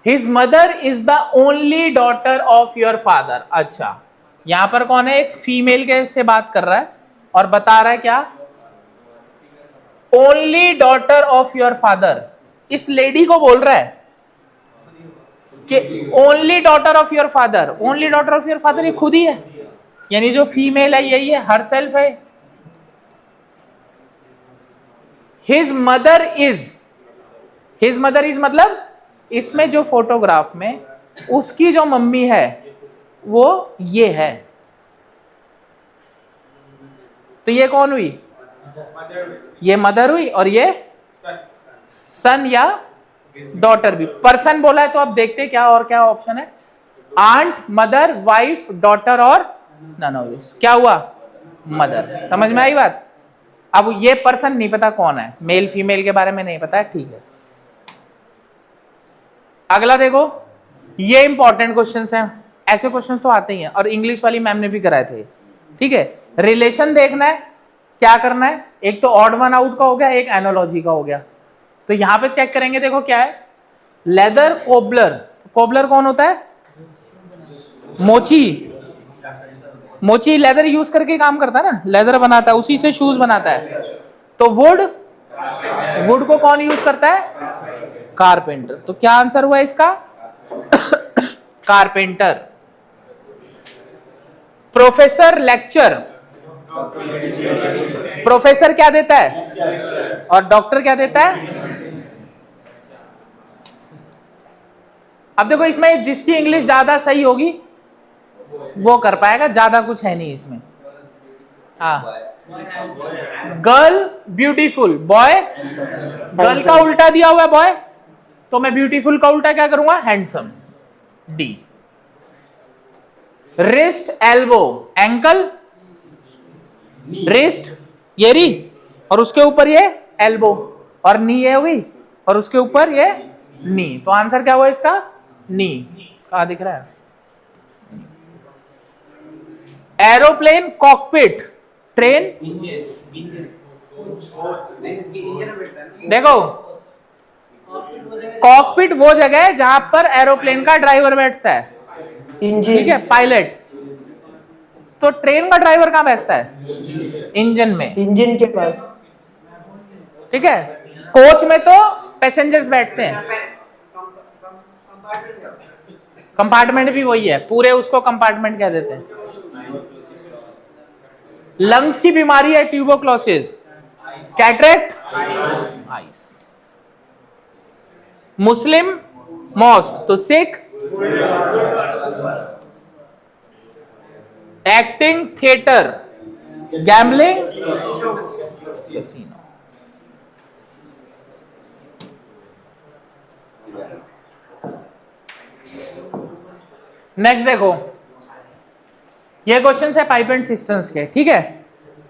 His mother is the only daughter of your father. अच्छा, यहां पर कौन है? एक फीमेल के से बात कर रहा है और बता रहा है क्या? Only daughter of your father. इस लेडी को बोल रहा है कि only daughter of your father. Only daughter of your father ये खुद ही है, यानी जो फीमेल है यही है, हर सेल्फ है। हिज मदर इज मतलब इसमें जो फोटोग्राफ में उसकी जो मम्मी है वो ये है, तो ये कौन हुई? ये मदर हुई और ये सन या डॉटर भी। पर्सन बोला है तो अब देखते हैं क्या और क्या ऑप्शन है। आंट, मदर, वाइफ, डॉटर और नन ऑफ दिस। क्या हुआ? मदर। समझ में आई बात? अब ये पर्सन नहीं पता कौन है, मेल फीमेल के बारे में नहीं पता है, ठीक है। अगला देखो, ये इंपॉर्टेंट क्वेश्चंस हैं, ऐसे क्वेश्चंस तो आते ही हैं और इंग्लिश वाली मैम ने भी कराए थे, ठीक है। रिलेशन देखना है, क्या करना है? एक तो ऑड वन आउट का हो गया, एक एनालॉजी का हो गया। तो यहां पे चेक करेंगे, देखो क्या है। लेदर कोबलर, कोबलर कौन होता है? मोची। मोची लेदर यूज करके काम करता है ना, लेदर बनाता है, उसी से शूज बनाता है। तो वुड, वुड को कौन यूज करता है? कारपेंटर। तो क्या आंसर हुआ इसका? कारपेंटर। Professor, lecture. प्रोफेसर क्या देता है और डॉक्टर क्या देता है? अब देखो इसमें जिसकी इंग्लिश ज्यादा सही होगी वो कर पाएगा, ज्यादा कुछ है नहीं इसमें। हाँ, गर्ल ब्यूटीफुल, बॉय गर्ल का उल्टा दिया हुआ है बॉय, तो मैं ब्यूटीफुल का उल्टा क्या करूंगा? Handsome, D. Wrist, elbow, ankle, wrist ये री और उसके ऊपर ये एल्बो और नी ये होगी और उसके ऊपर ये नी, तो आंसर क्या हुआ इसका? नी। कहां दिख रहा है? Aeroplane, cockpit, train. देखो कॉकपिट वो जगह है जहां पर एरोप्लेन का ड्राइवर बैठता है, ठीक है, पायलट। तो ट्रेन का ड्राइवर कहां बैठता है? इंजन में, इंजन के पास। ठीक है। कोच में तो पैसेंजर्स बैठते हैं, कंपार्टमेंट भी वही है, पूरे उसको कंपार्टमेंट कह देते हैं। लंग्स की बीमारी है ट्यूबरक्लोसिस, कैटरेक्ट, आइस। मुस्लिम, मॉस्क, तो Sikh. Acting, theatre, gambling, casino. Next देखो, ये क्वेश्चन है पाइप एंड सिस्टम्स के, ठीक है।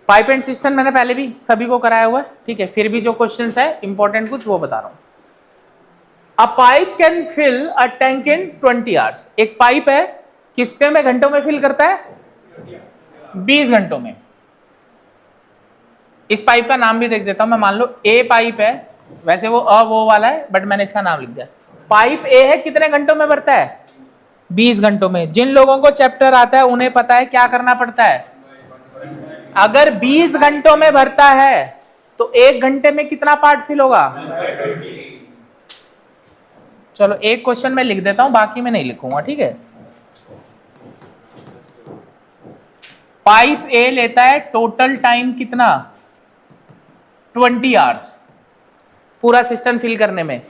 पाइप एंड सिस्टम मैंने पहले भी सभी को कराया हुआ है, ठीक है। फिर भी जो क्वेश्चन है इंपॉर्टेंट कुछ वो बता रहा हूं। A pipe can fill a tank in 20 hours. एक पाइप है, कितने में घंटों में फिल करता है? 20 घंटों में। इस पाइप का नाम भी देख देता हूं मैं, मान लो ए पाइप है, वैसे वो वाला है बट मैंने इसका नाम लिख दिया। पाइप ए है, कितने घंटों में भरता है? 20 घंटों में। जिन लोगों को चैप्टर आता है उन्हें पता है क्या करना पड़ता है। अगर 20 घंटों में भरता है तो 1 घंटे में कितना पार्ट फिल होगा? चलो एक क्वेश्चन में लिख देता हूं, बाकी मैं नहीं लिखूंगा, ठीक है। पाइप ए लेता है टोटल टाइम कितना? 20 आवर्स पूरा सिस्टम फिल करने में।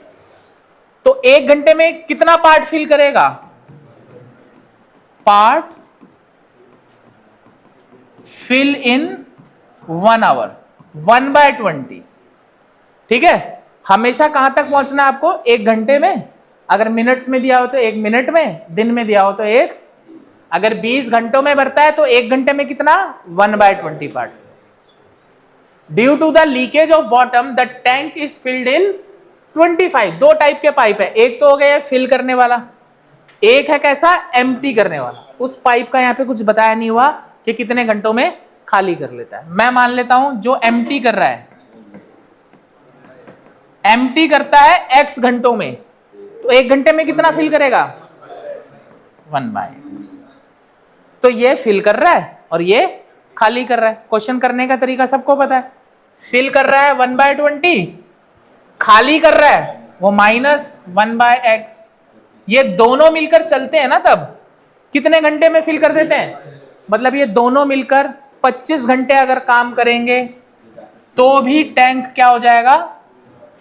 तो 1 घंटे में कितना पार्ट फिल करेगा? पार्ट फिल इन 1 आवर, 1/20, ठीक है। हमेशा कहां तक पहुंचना है आपको? 1 घंटे में अगर मिनट्स में दिया हो तो 1 मिनट में, दिन में दिया हो तो 1, अगर 20 घंटों में भरता है तो 1 घंटे में कितना, 1/20 part. Due to the leakage of bottom the tank is filled in 25। दो टाइप के पाइप है, एक तो हो गया फिल करने वाला, एक है कैसा, एम्प्टी करने वाला। उस पाइप का यहाँ पे कुछ बताया नहीं हुआ कि कितने घंटों में खाली कर लेता है। मैं मान लेता हूं जो एम्प्टी कर रहा है, एम्प्टी करता है x घंटों में, तो 1 घंटे में कितना फिल करेगा, 1/x। तो ये फिल कर रहा है और ये खाली कर रहा है। क्वेश्चन करने का तरीका सबको पता है, फिल कर रहा है 1/20, खाली कर रहा है वो -1/x। ये दोनों मिलकर चलते हैं ना, तब कितने घंटे में फिल कर देते हैं, मतलब ये दोनों मिलकर 25 घंटे अगर काम करेंगे तो भी टैंक क्या हो जाएगा,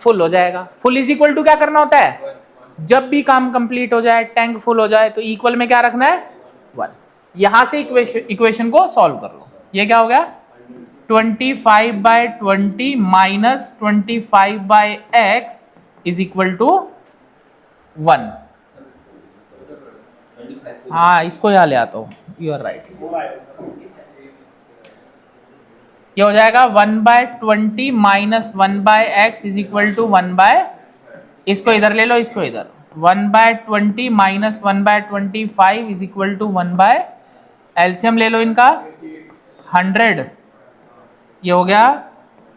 फुल हो जाएगा। फुल इज इक्वल टू क्या करना होता है, जब भी काम कंप्लीट हो जाए, टैंक फुल हो जाए, तो इक्वल में क्या रखना है, 1। यहां से इक्वेशन को सॉल्व कर लो। ये क्या हो गया, 25/20 minus 25/x is equal to 1। हाँ, इसको यहां ले आता हूं, यू आर राइट। ये हो जाएगा 1/20 minus 1/x is equal to 1/, इसको इधर ले लो, इसको इधर, 1/20 minus 1/25 is equal to 1/, LCM ले लो इनका 100, ये हो गया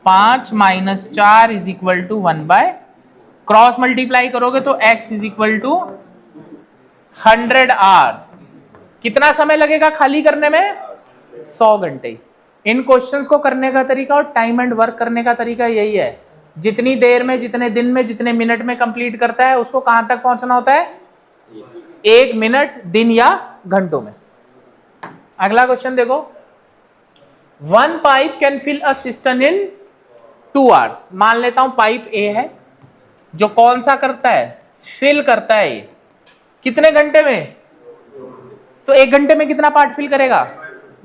5 minus 4 is equal to 1/, cross multiply करोगे तो x is equal to 100 hours. कितना समय लगेगा खाली करने में, 100 घंटे। इन क्वेश्चंस को करने का तरीका और टाइम एंड वर्क करने का तरीका यही है, जितनी देर में, जितने दिन में, जितने मिनट में कंप्लीट करता है उसको कहां तक पहुंचना होता है, 1 मिनट, दिन या घंटों में। अगला क्वेश्चन देखो, 1 pipe can fill a cistern in 2 hours. मान लेता हूं पाइप ए है जो कौन सा करता है, फिल करता है, ये कितने घंटे में, तो 1 घंटे में कितना पार्ट फिल करेगा,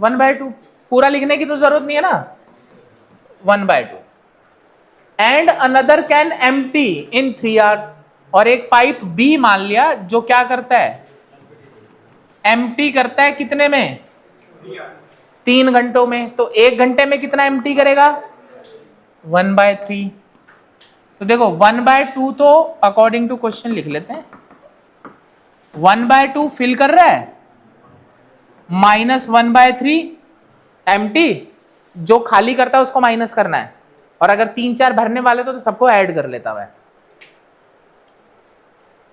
1/2। पूरा लिखने की तो जरूरत नहीं है ना, 1/2। And another can empty in 3 hours. और एक पाइप बी मान लिया जो क्या करता है, एम्प्टी करता है कितने में, 3 घंटों में। तो 1 घंटे में कितना एम्प्टी करेगा, 1/3। तो देखो 1/2 तो अकॉर्डिंग टू क्वेश्चन लिख लेते हैं, 1/2 फिल कर रहा है, माइनस 1/3 एम्प्टी, जो खाली करता है उसको माइनस करना है, और अगर 3-4 भरने वाले तो सबको ऐड कर लेता है।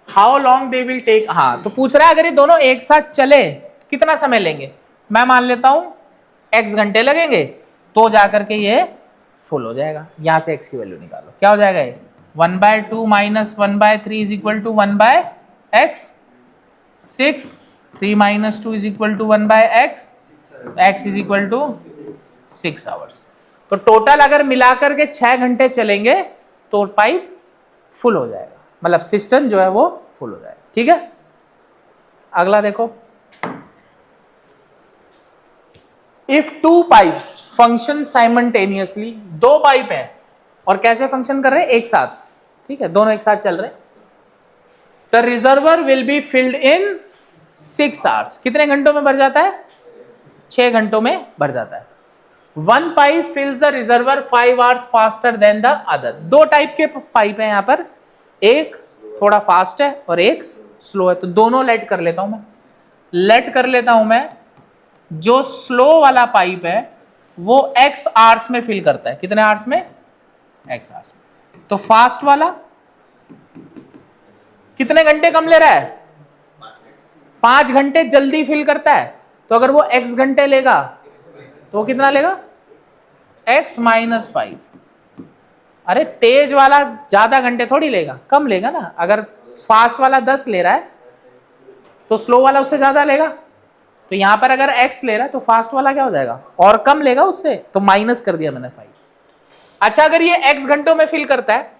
How long they will take, हाँ तो पूछ रहा है अगर ये दोनों एक साथ चले कितना समय लेंगे। मैं मान लेता हूं x घंटे लगेंगे तो जाकर के ये फुल हो जाएगा। यहां से x की वैल्यू निकालो, क्या हो जाएगा ये, 1/2 minus 1/3 is equal to 1/x, 6, 3 minus 2 is equal to 1/x, x is equal to 6 hours. तो टोटल अगर मिलाकर के 6 घंटे चलेंगे तो पाइप फुल हो जाएगा, मतलब सिस्टम जो है वो फुल हो जाएगा। ठीक है, अगला देखो, if 2 pipes function simultaneously, 2 pipe हैं और कैसे फंक्शन कर रहे हैं, एक साथ, ठीक है, दोनों एक साथ चल रहे हैं। The reservoir will be filled in 6 hours. कितने घंटों में भर जाता है, 6 घंटों में भर जाता है। 1 pipe fills the reservoir 5 hours faster than the other. 2 type के पाइप है यहाँ पर, एक थोड़ा फास्ट है और एक स्लो है, तो दोनों लेट कर लेता हूं मैं। लेट कर लेता हूं मैं, जो स्लो वाला पाइप है वो x आवर्स में फिल करता है। कितने आवर्स में, x आवर्स में। तो फास्ट वाला कितने घंटे कम ले रहा है, 5 घंटे जल्दी फिल करता है। तो अगर वो x घंटे लेगा तो कितना लेगा, x माइनस 5। अरे तेज वाला ज्यादा घंटे थोड़ी लेगा, कम लेगा ना। अगर फास्ट वाला 10 ले रहा है तो स्लो वाला उससे ज्यादा लेगा। तो यहां पर अगर x ले रहा है तो फास्ट वाला क्या हो जाएगा, और कम लेगा उससे, तो माइनस कर दिया मैंने 5। अच्छा, अगर ये x घंटों में फिल करता है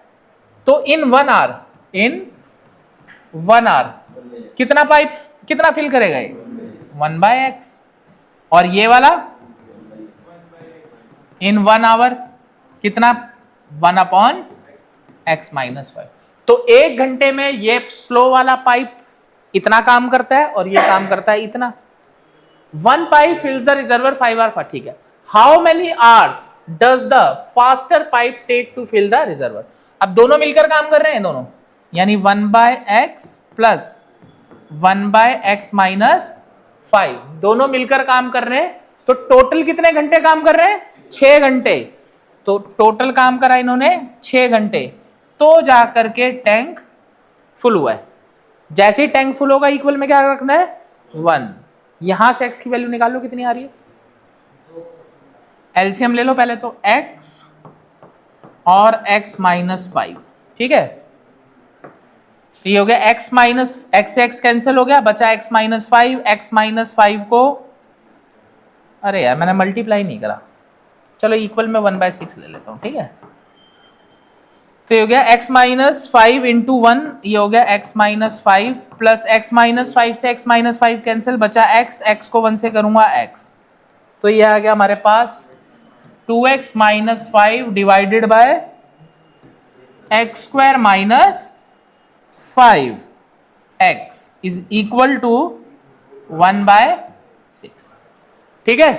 तो इन 1 आवर, इन 1 आवर कितना पाइप, कितना फिल करेगा ये, 1/x। और ये वाला इन 1 आवर कितना, 1/x माइनस 5। तो तो 1 घंटे में ये स्लो वाला पाइप इतना काम करता है और ये काम करता है इतना। 1 pipe fills the reservoir 5 hour, ठीक है। How many hours does the faster pipe take to fill the reservoir? अब दोनों मिलकर काम कर रहे हैं दोनों, यानी 1/x प्लस 1/x माइनस 5 दोनों मिलकर काम कर रहे हैं। तो टोटल कितने घंटे काम कर रहे हैं? 6 घंटे। तो टोटल काम करा इन्होंने 6 घंटे, तो जाकर के टैंक फुल हुआ है। जैसे ही टैंक फुल होगा इक्वल में क्या रखना है? 1। यहां से x की वैल्यू निकाल लो, कितनी आ रही है? एलसीएम ले लो पहले तो, x और x माइनस 5, ठीक है। तो ये हो गया x माइनस x से x कैंसिल हो गया, बचा x माइनस 5। x माइनस 5 को, अरे यार मैंने मल्टीप्लाई नहीं करा, चलो इक्वल में 1/6 ले लेता हूं, ठीक है। तो ये हो गया x माइनस 5 इंटू 1, ये हो गया x minus 5 plus x minus 5 से x माइनस 5 कैंसिल, बचा x को 1 से करूंगा x, तो ये आ गया हमारे पास 2x minus 5 divided by x square minus 5x is equal to 1/6, ठीक है।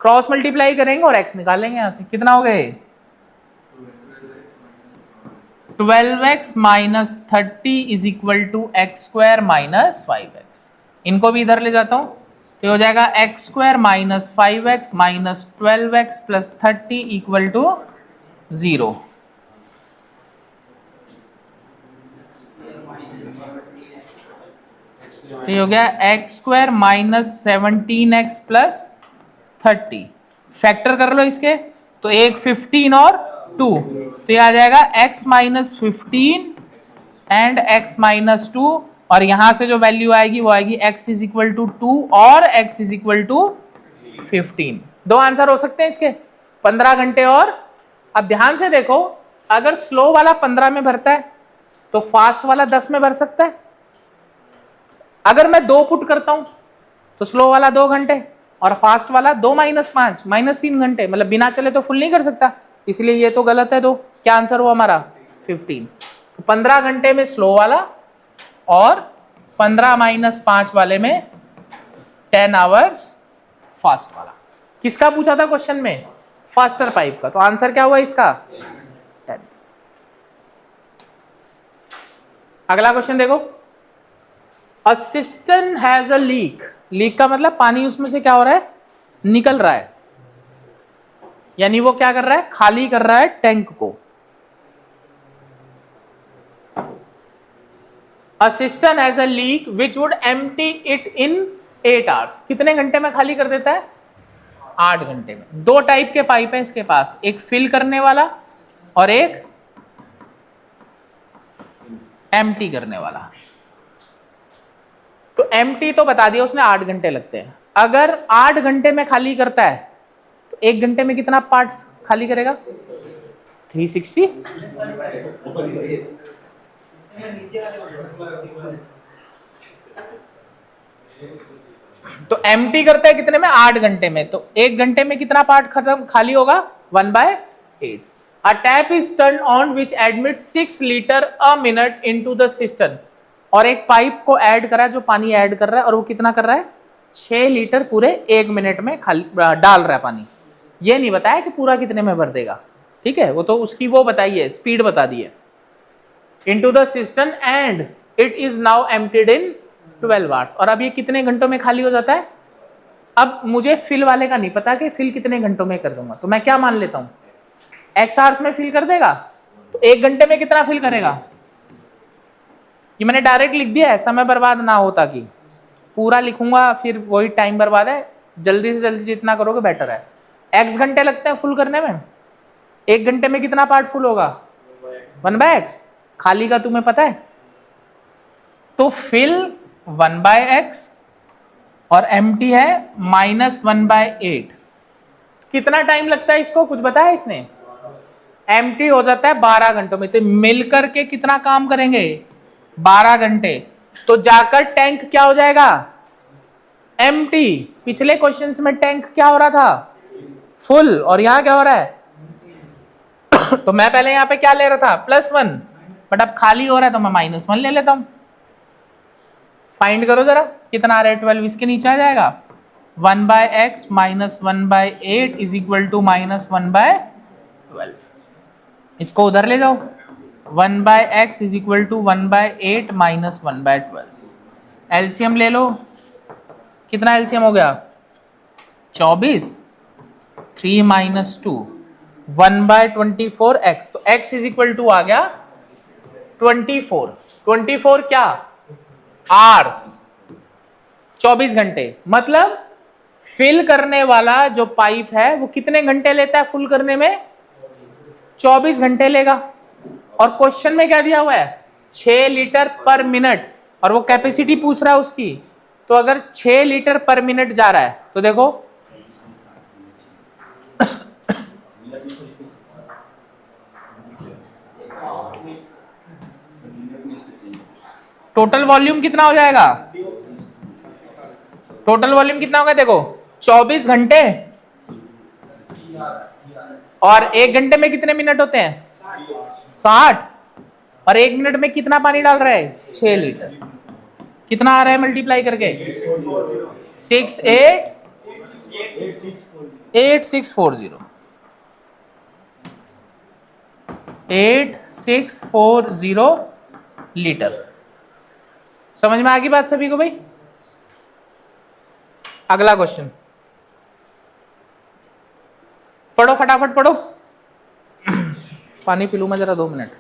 क्रॉस मल्टीप्लाई करेंगे और x निकालेंगे यहां से, कितना हो गए? 12x minus 30 is equal to x square minus 5x। इनको भी इधर ले जाता हूं, तो हो जाएगा x square minus 5x minus 12x plus 30 equal to 0। तो ये हो गया x square minus 17x plus 30। Factor कर लो इसके, तो एक 15 और 2, तो ये आ जाएगा x minus 15 and x minus 2, और यहां से जो वैल्यू आएगी वो आएगी x इज इक्वल टू 2 और x इज इक्वल टू 15। दो आंसर हो सकते हैं इसके, 15 घंटे और। अब ध्यान से देखो, अगर स्लो वाला 15 में भरता है तो फास्ट वाला 10 में भर सकता है। अगर मैं 2 पुट करता हूं तो स्लो वाला 2 घंटे और फास्ट वाला 2 माइनस 5 माइनस 3 घंटे, मतलब बिना चले तो फुल नहीं कर सकता, इसलिए ये तो गलत है। 2 क्या आंसर हुआ हमारा? 15। तो 15 घंटे में स्लो वाला और 15 माइनस 5 वाले में 10 आवर्स फास्ट वाला। किसका पूछा था क्वेश्चन में? फास्टर पाइप का। तो आंसर क्या हुआ इसका? 10। अगला क्वेश्चन देखो, a system has a leak. Leak का मतलब पानी उसमें से क्या हो रहा है? निकल रहा है, यानी वो क्या कर रहा है? खाली कर रहा है टैंक को। A system has a leak which would empty it in 8 hours. कितने घंटे में खाली कर देता है? 8 घंटे में। 2 टाइप के पाइप है इसके पास, एक फिल करने वाला और एक एम्प्टी करने वाला। तो एम्प्टी तो बता दिया उसने 8 घंटे लगते हैं। अगर 8 घंटे में खाली करता है तो 1 घंटे में कितना पार्ट खाली करेगा? 360। तो एम्प्टी करता है कितने में? 8 घंटे में। तो 1 घंटे में कितना पार्ट खत्म खाली होगा? 1/8। A tap is turned on which admits 6 litre a minute into the cistern। और एक पाइप को ऐड करा जो पानी ऐड कर रहा है, और वो कितना कर रहा है? 6 लीटर पूरे 1 मिनट में खाली डाल रहा है पानी। ये नहीं बताया कि पूरा कितने में भर देगा, ठीक है, वो तो उसकी वो बताई है, स्पीड बता दी है। Into the system and it is now emptied in 12 hours. और अब ये कितने घंटों में खाली हो जाता है? अब मुझे फिल वाले का नहीं पता कि फिल कितने घंटों में कर दूंगा, तो मैं क्या मान लेता हूं? x आवर्स में फिल कर देगा, तो 1 घंटे में कितना फिल करेगा? ये मैंने डायरेक्ट लिख दिया है, समय बर्बाद ना हो, ताकि पूरा लिखूंगा फिर वही टाइम बर्बाद है। जल्दी से जल्दी जितना करोगे बेटर है। x घंटे लगते हैं फुल करने में, 1 घंटे में कितना पार्ट फुल होगा? 1/x। खाली का तुम्हें पता है, तो फिल 1/x और एम्प्टी है -1/8। कितना टाइम लगता है इसको, कुछ बताया इसने? एम्प्टी हो जाता है 12 घंटों में। तो मिलकर के कितना काम करेंगे? 12 घंटे। तो जाकर टैंक क्या हो जाएगा? एम्प्टी। पिछले क्वेश्चंस में टैंक क्या हो रहा था? फुल। और यहां क्या हो रहा है? तो मैं पहले यहां पे क्या ले रहा था? +1। बट अब खाली हो रहा है तो मैं -1 ले लेता हूं। फाइंड करो जरा कितना आ रहा है 12, इसके नीचे आ जाएगा 1/x -1/8 इज इक्वल टू -1/12। इसको उधर ले जाओ, 1/x is equal to 1/8 -1/12। LCM ले लो, कितना एलसीएम हो गया 24, 3 - 2 1/24x, तो x इज इक्वल टू आ गया 24 क्या आवर्स, 24 घंटे। मतलब फिल करने वाला जो पाइप है वो कितने घंटे लेता है फुल करने में, 24 घंटे लेगा। और क्वेश्चन में क्या दिया हुआ है 6 लीटर पर मिनट, और वो कैपेसिटी पूछ रहा है उसकी। तो अगर 6 लीटर पर मिनट जा रहा है तो देखो टोटल वॉल्यूम कितना हो जाएगा, टोटल वॉल्यूम कितना होगा देखो 24 घंटे, और 1 घंटे में कितने मिनट होते हैं 60, और 1 मिनट में कितना पानी डाल रहा है 6 लीटर। कितना आ रहा है मल्टीप्लाई करके 8640 लीटर। समझ में आ गई बात सभी को भाई। अगला क्वेश्चन पढ़ो, फटाफट पढ़ो। पानी पी लूं मैं जरा 2 मिनट।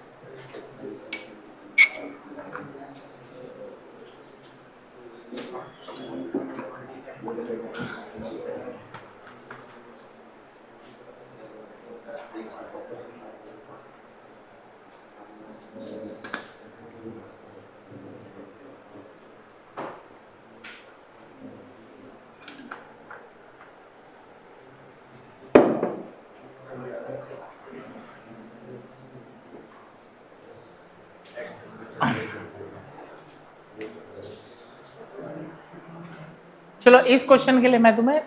चलो इस क्वेश्चन के लिए मैं तुम्हें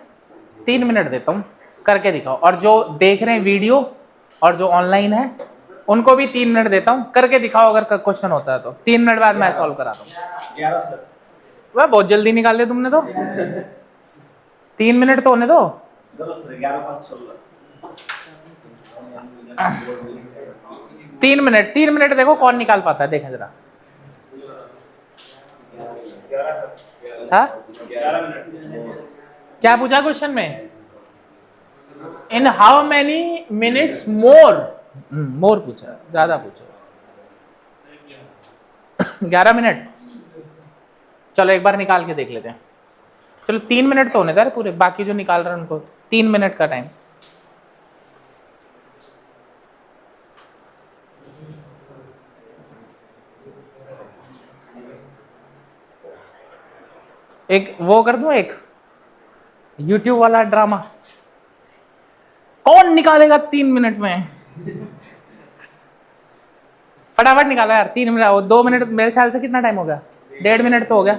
3 मिनट देता हूं, करके दिखाओ। और जो देख रहे हैं वीडियो और जो ऑनलाइन है उनको भी 3 मिनट देता हूं, करके दिखाओ। अगर क्वेश्चन होता है तो 3 मिनट बाद मैं सॉल्व कराता हूं। वह बहुत जल्दी निकाल दिया तुमने तो। 3 मिनट तो होने दो। 3 मिनट देखो कौन निकाल पाता है, देखें जरा। हाँ क्या पूछा क्वेश्चन में, in how many minutes more पूछा, ज्यादा पूछा 11 मिनट। चलो एक बार निकाल के देख लेते हैं। चलो 3 मिनट तो होने दे पूरे, बाकी जो निकाल रहे हैं उनको 3 मिनट का टाइम। एक वो कर दूं, एक YouTube वाला ड्रामा, कौन निकालेगा 3 मिनट में। फटाफट निकालो यार 3 मिनट, 2 मिनट मेरे ख्याल से कितना टाइम हो गया, 1.5 मिनट तो हो गया।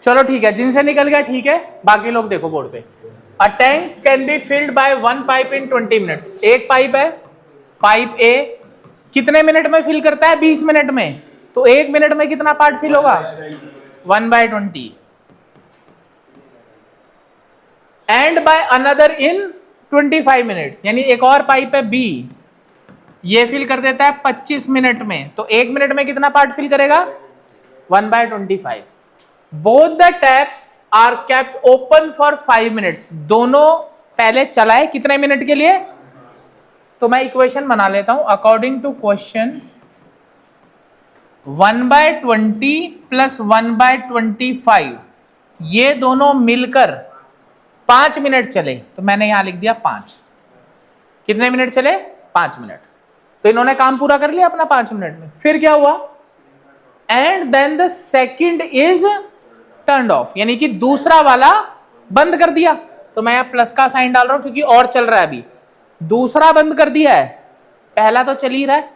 चलो ठीक है, जिनसे निकल गया ठीक है, बाकी लोग देखो बोर्ड पे। A tank can be filled by 1 pipe in 20 minutes. एक पाइप है, पाइप ए कितने मिनट में फिल करता है 20 मिनट में, तो 1 मिनट में कितना पार्ट फिल होगा 1/20। And by another in 25 minutes, यानी एक और पाइप है बी, ये फिल कर देता है 25 मिनट में, तो 1 मिनट में कितना पार्ट फिल करेगा 1/25। Both the taps are kept open for 5 minutes. दोनों पहले चलाए कितने मिनट के लिए, तो मैं इक्वेशन बना लेता हूं। अकॉर्डिंग टू क्वेश्चन 1/20 प्लस 1/25 ये दोनों मिलकर 5 मिनट चले, तो मैंने यहां लिख दिया 5। कितने मिनट चले 5 मिनट, तो इन्होंने काम पूरा कर लिया अपना 5 मिनट में। फिर क्या हुआ, and then the second is turned off, यानी कि दूसरा वाला बंद कर दिया। तो मैं यहां प्लस का साइन डाल रहा हूं क्योंकि और चल रहा है अभी। दूसरा बंद कर दिया है, पहला तो चल ही रहा है,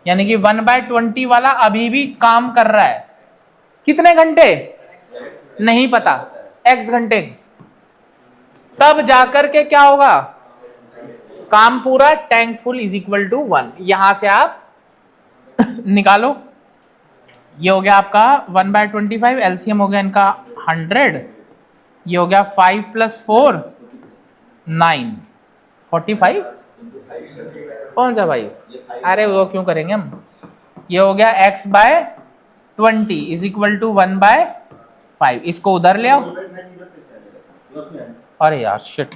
यानी कि 1/20 वाला अभी भी काम कर रहा है। कितने घंटे नहीं पता, x घंटे, तब जाकर के क्या होगा, काम पूरा, tank full is equal to 1। यहां से आप निकालो, ये हो गया आपका 1/25, एलसीएम हो गया इनका 100, ये हो गया 5 + 4 9 45, कौन सा भाई, अरे वो क्यों करेंगे हम, ये हो गया x/20 इज इक्वल टू 1/5। इसको उधर ले आओ, अरे यार शिट,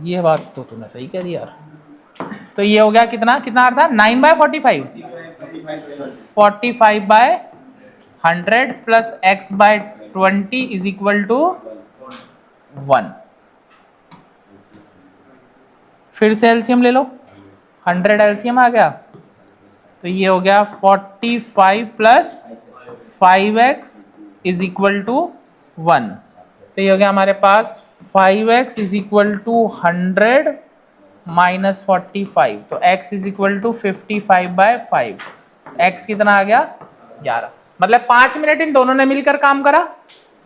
ये बात तो तूने सही कह दी यार। तो ये हो गया कितना कितना आ रहा था, 9/45, 45/100 plus x/20 is equal to 1। फिर से एलसीएम ले लो, 100 एलसीएम आ गया, तो ये हो गया 45 + 5x इज इक्वल टू 1। तो ये हो गया हमारे पास 5x is equal to 100 minus 45, तो x is equal to 55/5। x कितना आ गया, 11। मतलब 5 मिनट इन दोनों ने मिलकर काम करा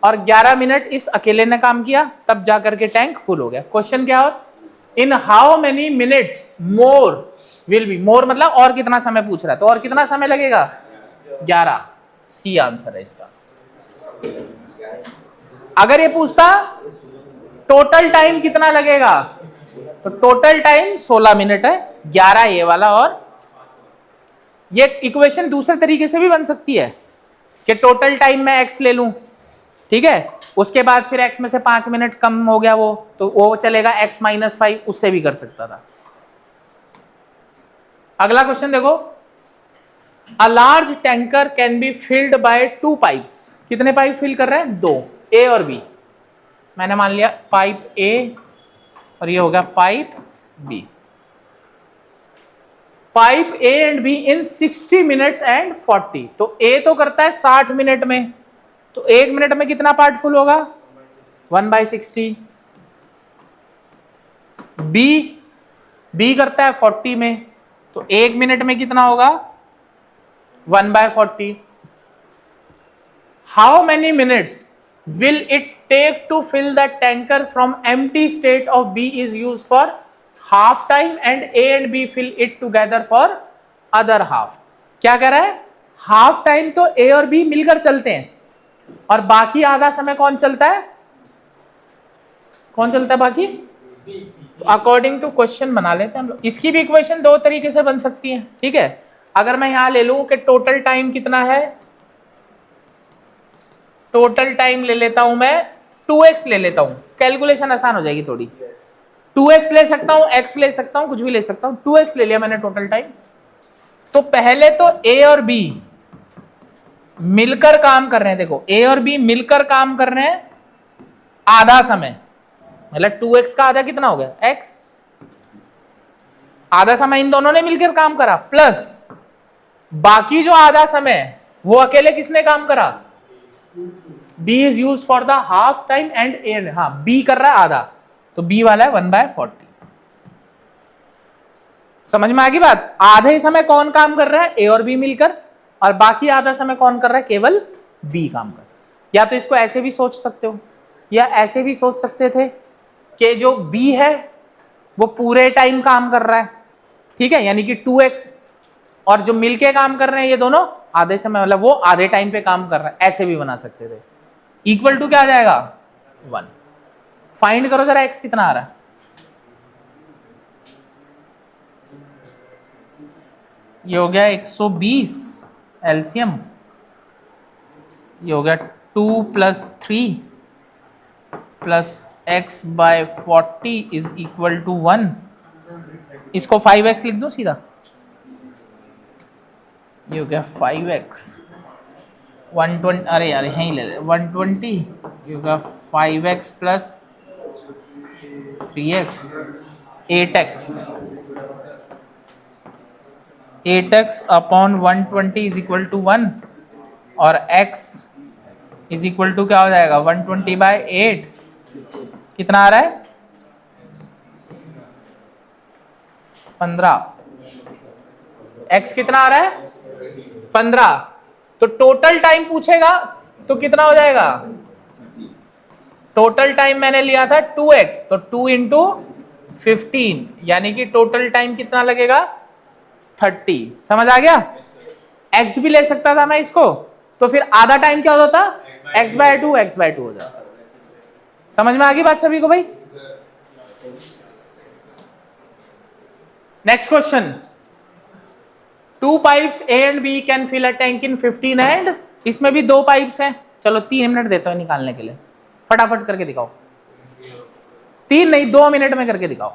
और 11 मिनट इस अकेले ने काम किया, तब जाकर के टैंक फुल हो गया। क्वेश्चन क्या हो, in how many minutes more will be, more मतलब और कितना समय पूछ रहा है, तो और कितना समय लगेगा, 11, सी आंसर है इसका। अगर ये पूछता टोटल टाइम कितना लगेगा, तो टोटल टाइम 16 मिनट है, 11 ये वाला, और ये इक्वेशन दूसरे तरीके से भी बन सकती है कि टोटल टाइम में x ले लूं, ठीक है, उसके बाद फिर x में से 5 मिनट कम हो गया वो, तो वो चलेगा x - 5, उससे भी कर सकता था। अगला क्वेश्चन देखो, a large tanker can be filled by 2 pipes. कितने पाइप फिल कर रहे हैं, 2, A और B। मैंने मान लिया पाइप A और ये हो गया pipe B। Pipe A and B in 60 minutes and 40। तो A तो करता है 60 मिनट में, तो 1 मिनट में कितना पार्ट फुल होगा, 1/60। B करता है 40 में, तो 1 मिनट में कितना होगा, 1/40। How many minutes will it take to fill the tanker from empty state of B is used for half time and A and B fill it together for other half। क्या कह रहा है, half time तो A और B मिलकर चलते हैं और बाकी आधा समय कौन चलता है, कौन चलता है बाकी, तो अकॉर्डिंग टू क्वेश्चन बना लेते हैं हम लोग। इसकी भी इक्वेशन 2 तरीके से बन सकती है, ठीक है। अगर मैं यहां ले लूं कि टोटल टाइम कितना है, टोटल टाइम ले लेता हूं मैं 2x ले लेता हूं, कैलकुलेशन आसान हो जाएगी थोड़ी। 2x ले सकता हूं, x ले सकता हूं, कुछ भी ले सकता हूं, 2x ले लिया मैंने टोटल टाइम। तो पहले तो A और B मिलकर काम कर रहे हैं, देखो A और B मिलकर काम कर रहे हैं आधा समय, मतलब 2x का आधा कितना हो गया, x, आधा समय इन दोनों ने मिलकर काम करा, प्लस बाकी जो आधा समय वो अकेले किसने काम करा, B is used for the half time and A, हाँ B कर रहा है आधा, तो B वाला है 1/40। समझ में आ गई बात, आधे समय कौन काम कर रहा है, A और B मिलकर, और बाकी आधा समय कौन कर रहा है, केवल B काम कर। या तो इसको ऐसे भी सोच सकते हो, या ऐसे भी सोच सकते थे कि जो B है वो पूरे टाइम काम कर रहा है, ठीक है, यानी कि 2x, और जो मिलके काम कर रहे हैं ये दोनों आधे समय, मतलब वो आधे टाइम पे काम कर रहा है, ऐसे भी बना सकते थे। इक्वल टू क्या आ जाएगा, 1। फाइंड करो जरा x कितना आ रहा है, ये हो गया 120 एलसीएम, ये हो गया 2 + 3 plus x/40 is equal to 1। इसको 5x लिख दो सीधा, ये हो गया 5x 120, अरे यार यहीं ले ले 120, ये होगा 5x + 3x 8x upon 120 is equal to 1, और x इज इक्वल टू क्या हो जाएगा, 120/8, कितना आ रहा है 15, x कितना आ रहा है 15, तो टोटल टाइम पूछेगा तो कितना हो जाएगा, टोटल टाइम मैंने लिया था 2x, तो 2 इंटू 15, यानी कि टोटल टाइम कितना लगेगा 30। समझ आ गया? x भी ले सकता था मैं इसको, तो फिर आधा टाइम क्या होता था x/2 हो जाता। समझ में आ गई बात सभी को भाई? Next question, 2 pipes A and B can fill a tank in 15 and, इसमें भी 2 पाइप्स हैं। चलो 3 मिनट देता हूं निकालने के लिए, फटाफट करके दिखाओ। 3 नहीं 2 मिनट में करके दिखाओ।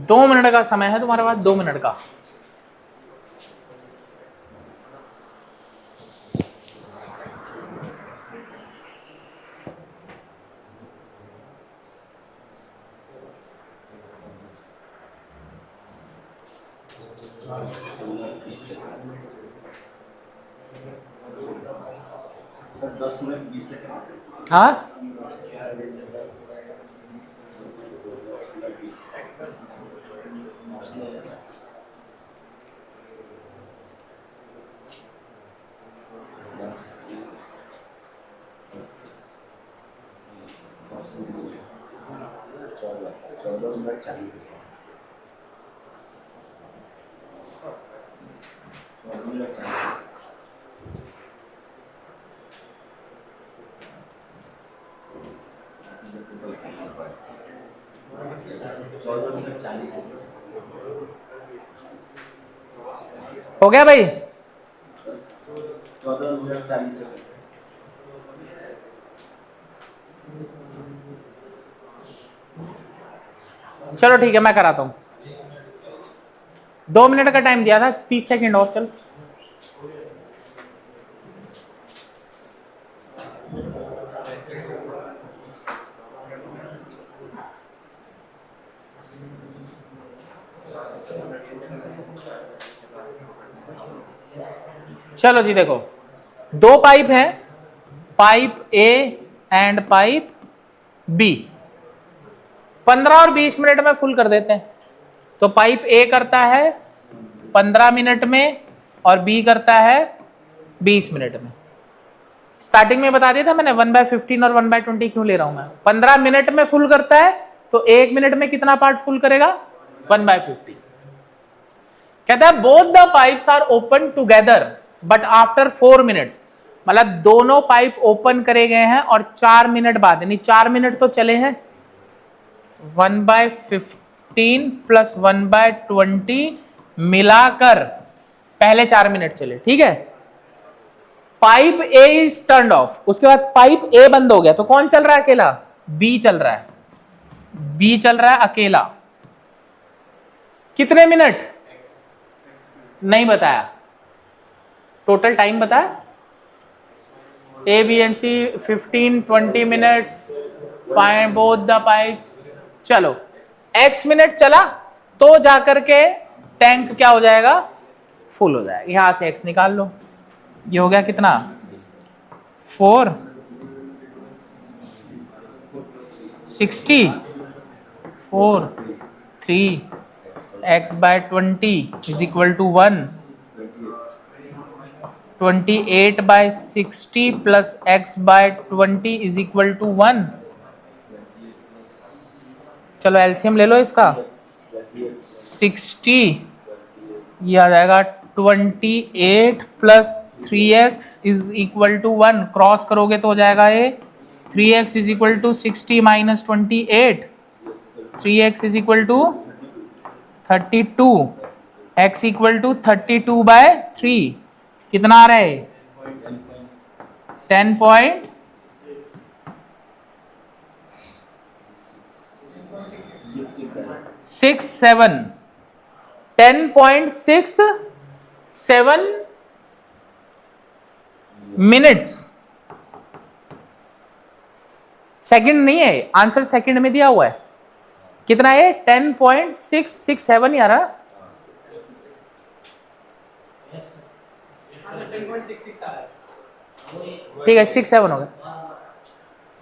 दो मिनट का समय है तुम्हारे पास, 2 मिनट का। Sir 10 minute 20 second. हाँ, हो गया भाई? 14 मिनट 40 सेकंड। चलो ठीक है, मैं कराता हूं। 2 मिनट का टाइम दिया था, 30 सेकंड और। चल चलो जी, देखो 2 पाइप हैं, pipe A and pipe B। 15 और 20 मिनट में फुल कर देते हैं। तो पाइप A करता है 15 मिनट में और B करता है 20 मिनट में। स्टार्टिंग में बता दिया था मैंने 1/15 और 1/20 क्यों ले रहा हूं मैं। 15 मिनट में फुल करता है तो 1 मिनट में कितना पार्ट फुल करेगा, 1/50। कहता है both the pipes are open together but after 4 minutes, मतलब दोनों पाइप ओपन करे गए हैं और 4 मिनट बाद, यानी 4 मिनट तो चले हैं। 1/15 प्लस 1/20 मिलाकर पहले 4 मिनट चले, ठीक है। Pipe A is turned of, उसके बाद पाइप ए बंद हो गया, तो कौन चल रहा है अकेला, बी चल रहा है, बी चल रहा है अकेला। कितने मिनट नहीं बताया, टोटल टाइम बताया, A B and C 15-20 minutes, find both the pipes. चलो x मिनट चला तो जाकर के टैंक क्या हो जाएगा, फुल हो जाएगा। यहां से x निकाल लो, ये हो गया कितना 4 60 4 3 x/20 is equal to 1, 28/60 plus x/20 is equal to 1। चलो एलसीएम ले लो इसका, 60 ये आ जाएगा 28 plus 3x is equal to 1, cross करोगे तो हो जाएगा ये 3x is equal to 60 minus 28, 3x is equal to 32, x equal to 32/3, कितना आ रहा है 10.67, 10.67 मिनट्स। सेकंड नहीं है, आंसर सेकंड में दिया हुआ है। कितना है 10.667 यार। ठीक है 67 हो गया।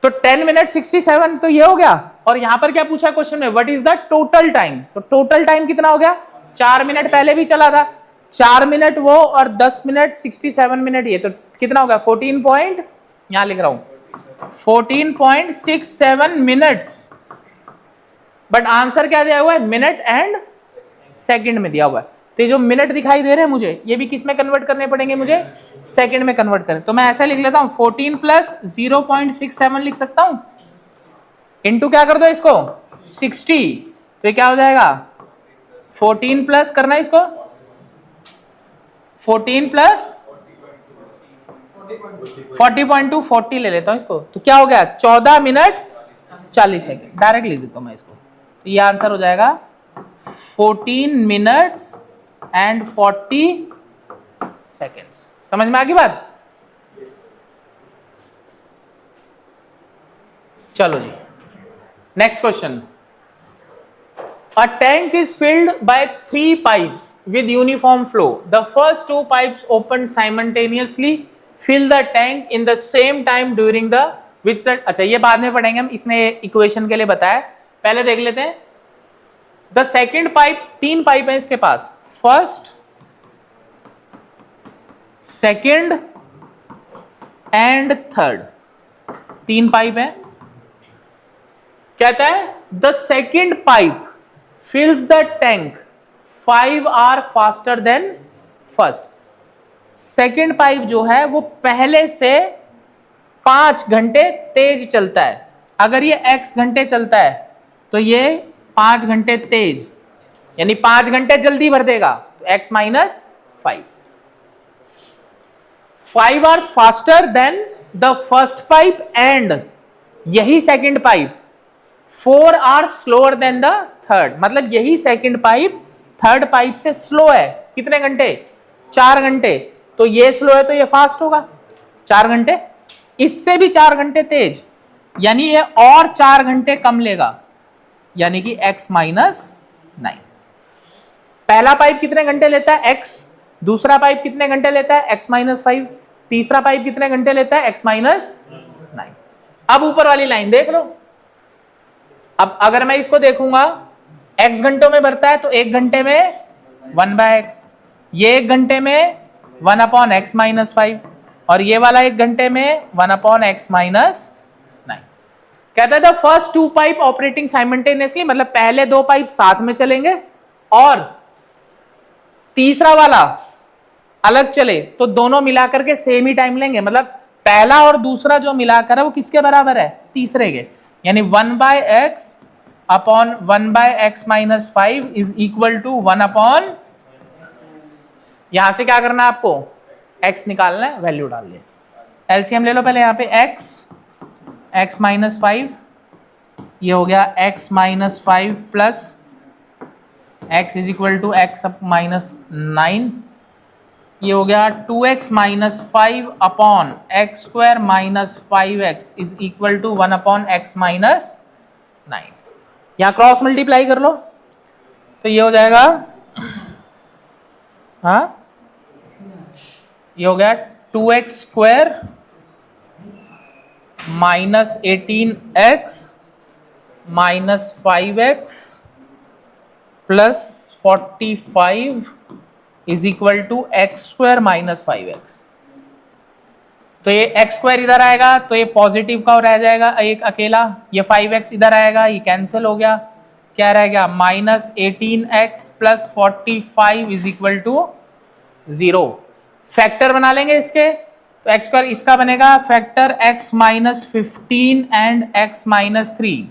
तो 10 मिनट 67 तो ये हो गया। और यहां पर क्या पूछा क्वेश्चन में, what is the total time. तो टोटल टाइम कितना हो गया, 4 मिनट पहले भी चला था, 4 मिनट वो और 10 मिनट 67 मिनट ये, तो कितना हो गया 14 पॉइंट, यहां लिख रहा हूं 14.67 मिनट्स। बट आंसर क्या दिया हुआ है, मिनट एंड सेकंड में दिया हुआ है। तो ये जो मिनट दिखाई दे रहे हैं मुझे, ये भी किस में कन्वर्ट करने पड़ेंगे मुझे, सेकंड में कन्वर्ट करें। तो मैं ऐसा लिख लेता हूं 14 प्लस 0.67 लिख सकता हूं, इनटू क्या कर दो इसको 60, तो क्या हो जाएगा 14 प्लस करना है इसको 14 प्लस 40.2 40 ले लेता हूं इसको, तो क्या हो गया 14 मिनट 40 सेकेंड, डायरेक्ट लिख देता हूं मैं इसको। तो ये आंसर हो जाएगा 14 मिनट्स एंड 40 सेकेंड्स। समझ में आ गई बात। चलो जी next question. A tank is filled by 3 pipes with uniform flow. The first 2 pipes opened simultaneously fill the tank in the same time during the which the अच्छा ये बाद में पढ़ेंगे हम, इसने इक्वेशन के लिए बताया, पहले देख लेते हैं। The second pipe, 3 पाइप है इसके पास, first second and third, 3 pipe है। कहता है the second pipe fills the tank 5 hours faster than first. Second pipe जो है वो पहले से 5 घंटे तेज चलता है। अगर ये x घंटे चलता है तो ये 5 घंटे तेज, यानी 5 घंटे जल्दी भर देगा, तो x minus 5 hours faster than the first pipe and यही second pipe 4 hours slower than the third, मतलब यही सेकंड पाइप थर्ड पाइप से स्लो है, कितने घंटे 4 घंटे, तो ये स्लो है तो ये फास्ट होगा 4 घंटे, इससे भी 4 घंटे तेज, यानी ये और 4 घंटे कम लेगा, यानी कि x माइनस 9। पहला पाइप कितने घंटे लेता है x, दूसरा पाइप कितने घंटे लेता है x माइनस 5, तीसरा पाइप कितने घंटे लेता है x माइनस 9। अब ऊपर वाली लाइन देख लो, अब अगर मैं इसको देखूंगा x घंटों में भरता है तो 1 घंटे में 1/x, ये 1 घंटे में 1/x माइनस 5, और ये वाला 1 घंटे में 1/x माइनस 9। कहता है the first 2 pipe operating simultaneously, मतलब पहले 2 पाइप साथ में चलेंगे और तीसरा वाला अलग चले तो दोनों मिलाकर के सेम ही टाइम लेंगे, मतलब पहला और दूसरा जो मिलाकर है वो किसके बराबर है, तीसरे के, यानी 1/x upon 1/x minus 5 is equal to 1/, यहां से क्या करना है आपको x निकालना है, वैल्यू डाल ले, एलसीएम ले लो पहले यहां पे x माइनस 5, ये हो गया x minus 5 plus x is equal to x up minus 9, ये हो गया 2x minus 5 upon x square minus 5x is equal to 1/x minus 9। यहां क्रॉस मल्टीप्लाई कर लो तो ये हो जाएगा, हाँ ये हो गया 2x square minus 18x minus 5x plus 45 is equal to x square minus 5x। तो ये एक्स स्क्वायर इधर आएगा तो ये पॉजिटिव का रह जाएगा एक अकेला, ये 5x इधर आएगा, ये कैंसिल हो गया, क्या रह गया minus 18x plus 45 is equal to 0। Factor बना लेंगे इसके, तो एक्स स्क्वायर इसका बनेगा factor x minus 15 and x minus 3,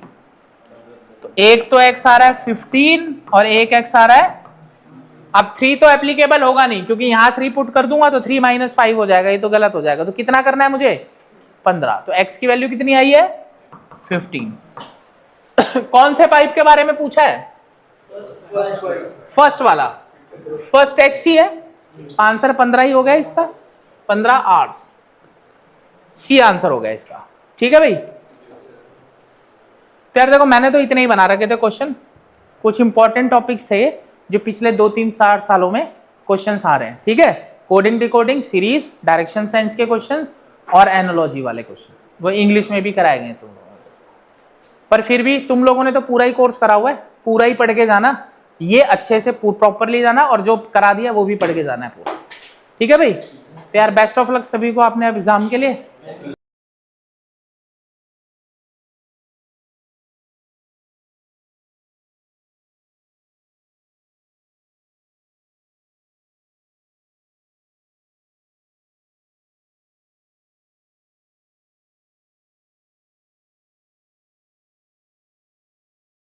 तो एक तो x आ रहा है 15 और एक x आ रहा है, अब 3 तो एप्लीकेबल होगा नहीं क्योंकि यहां 3 पुट कर दूंगा तो 3 माइनस 5 हो जाएगा, ये तो गलत हो जाएगा, तो कितना करना है मुझे 15, तो x की वैल्यू कितनी आई है 15। कौन से पाइप के बारे में पूछा है, फर्स्ट वाला, फर्स्ट x ही है, आंसर 15 ही हो गया इसका, 15 आवर्स, सी आंसर हो गया इसका। ठीक है भाई, तो यार देखो मैंने तो इतने ही बना रखे थे क्वेश्चन, कुछ इंपॉर्टेंट टॉपिक्स थे जो पिछले 2-3 सालों में क्वेश्चंस आ रहे हैं, ठीक है, coding decoding, series, direction science के क्वेश्चंस और एनोलॉजी वाले क्वेश्चन, वो इंग्लिश में भी कराए गए तुम लोगों को। पर फिर भी तुम लोगों ने तो पूरा ही कोर्स करा हुआ है, पूरा ही पढ़ के जाना, ये अच्छे से प्रॉपरली जाना, और जो करा दिया वो भी पढ़ के जाना है पूरा। ठीक है भाई, तो यार बेस्ट ऑफ लक सभी को अपने एग्जाम के लिए।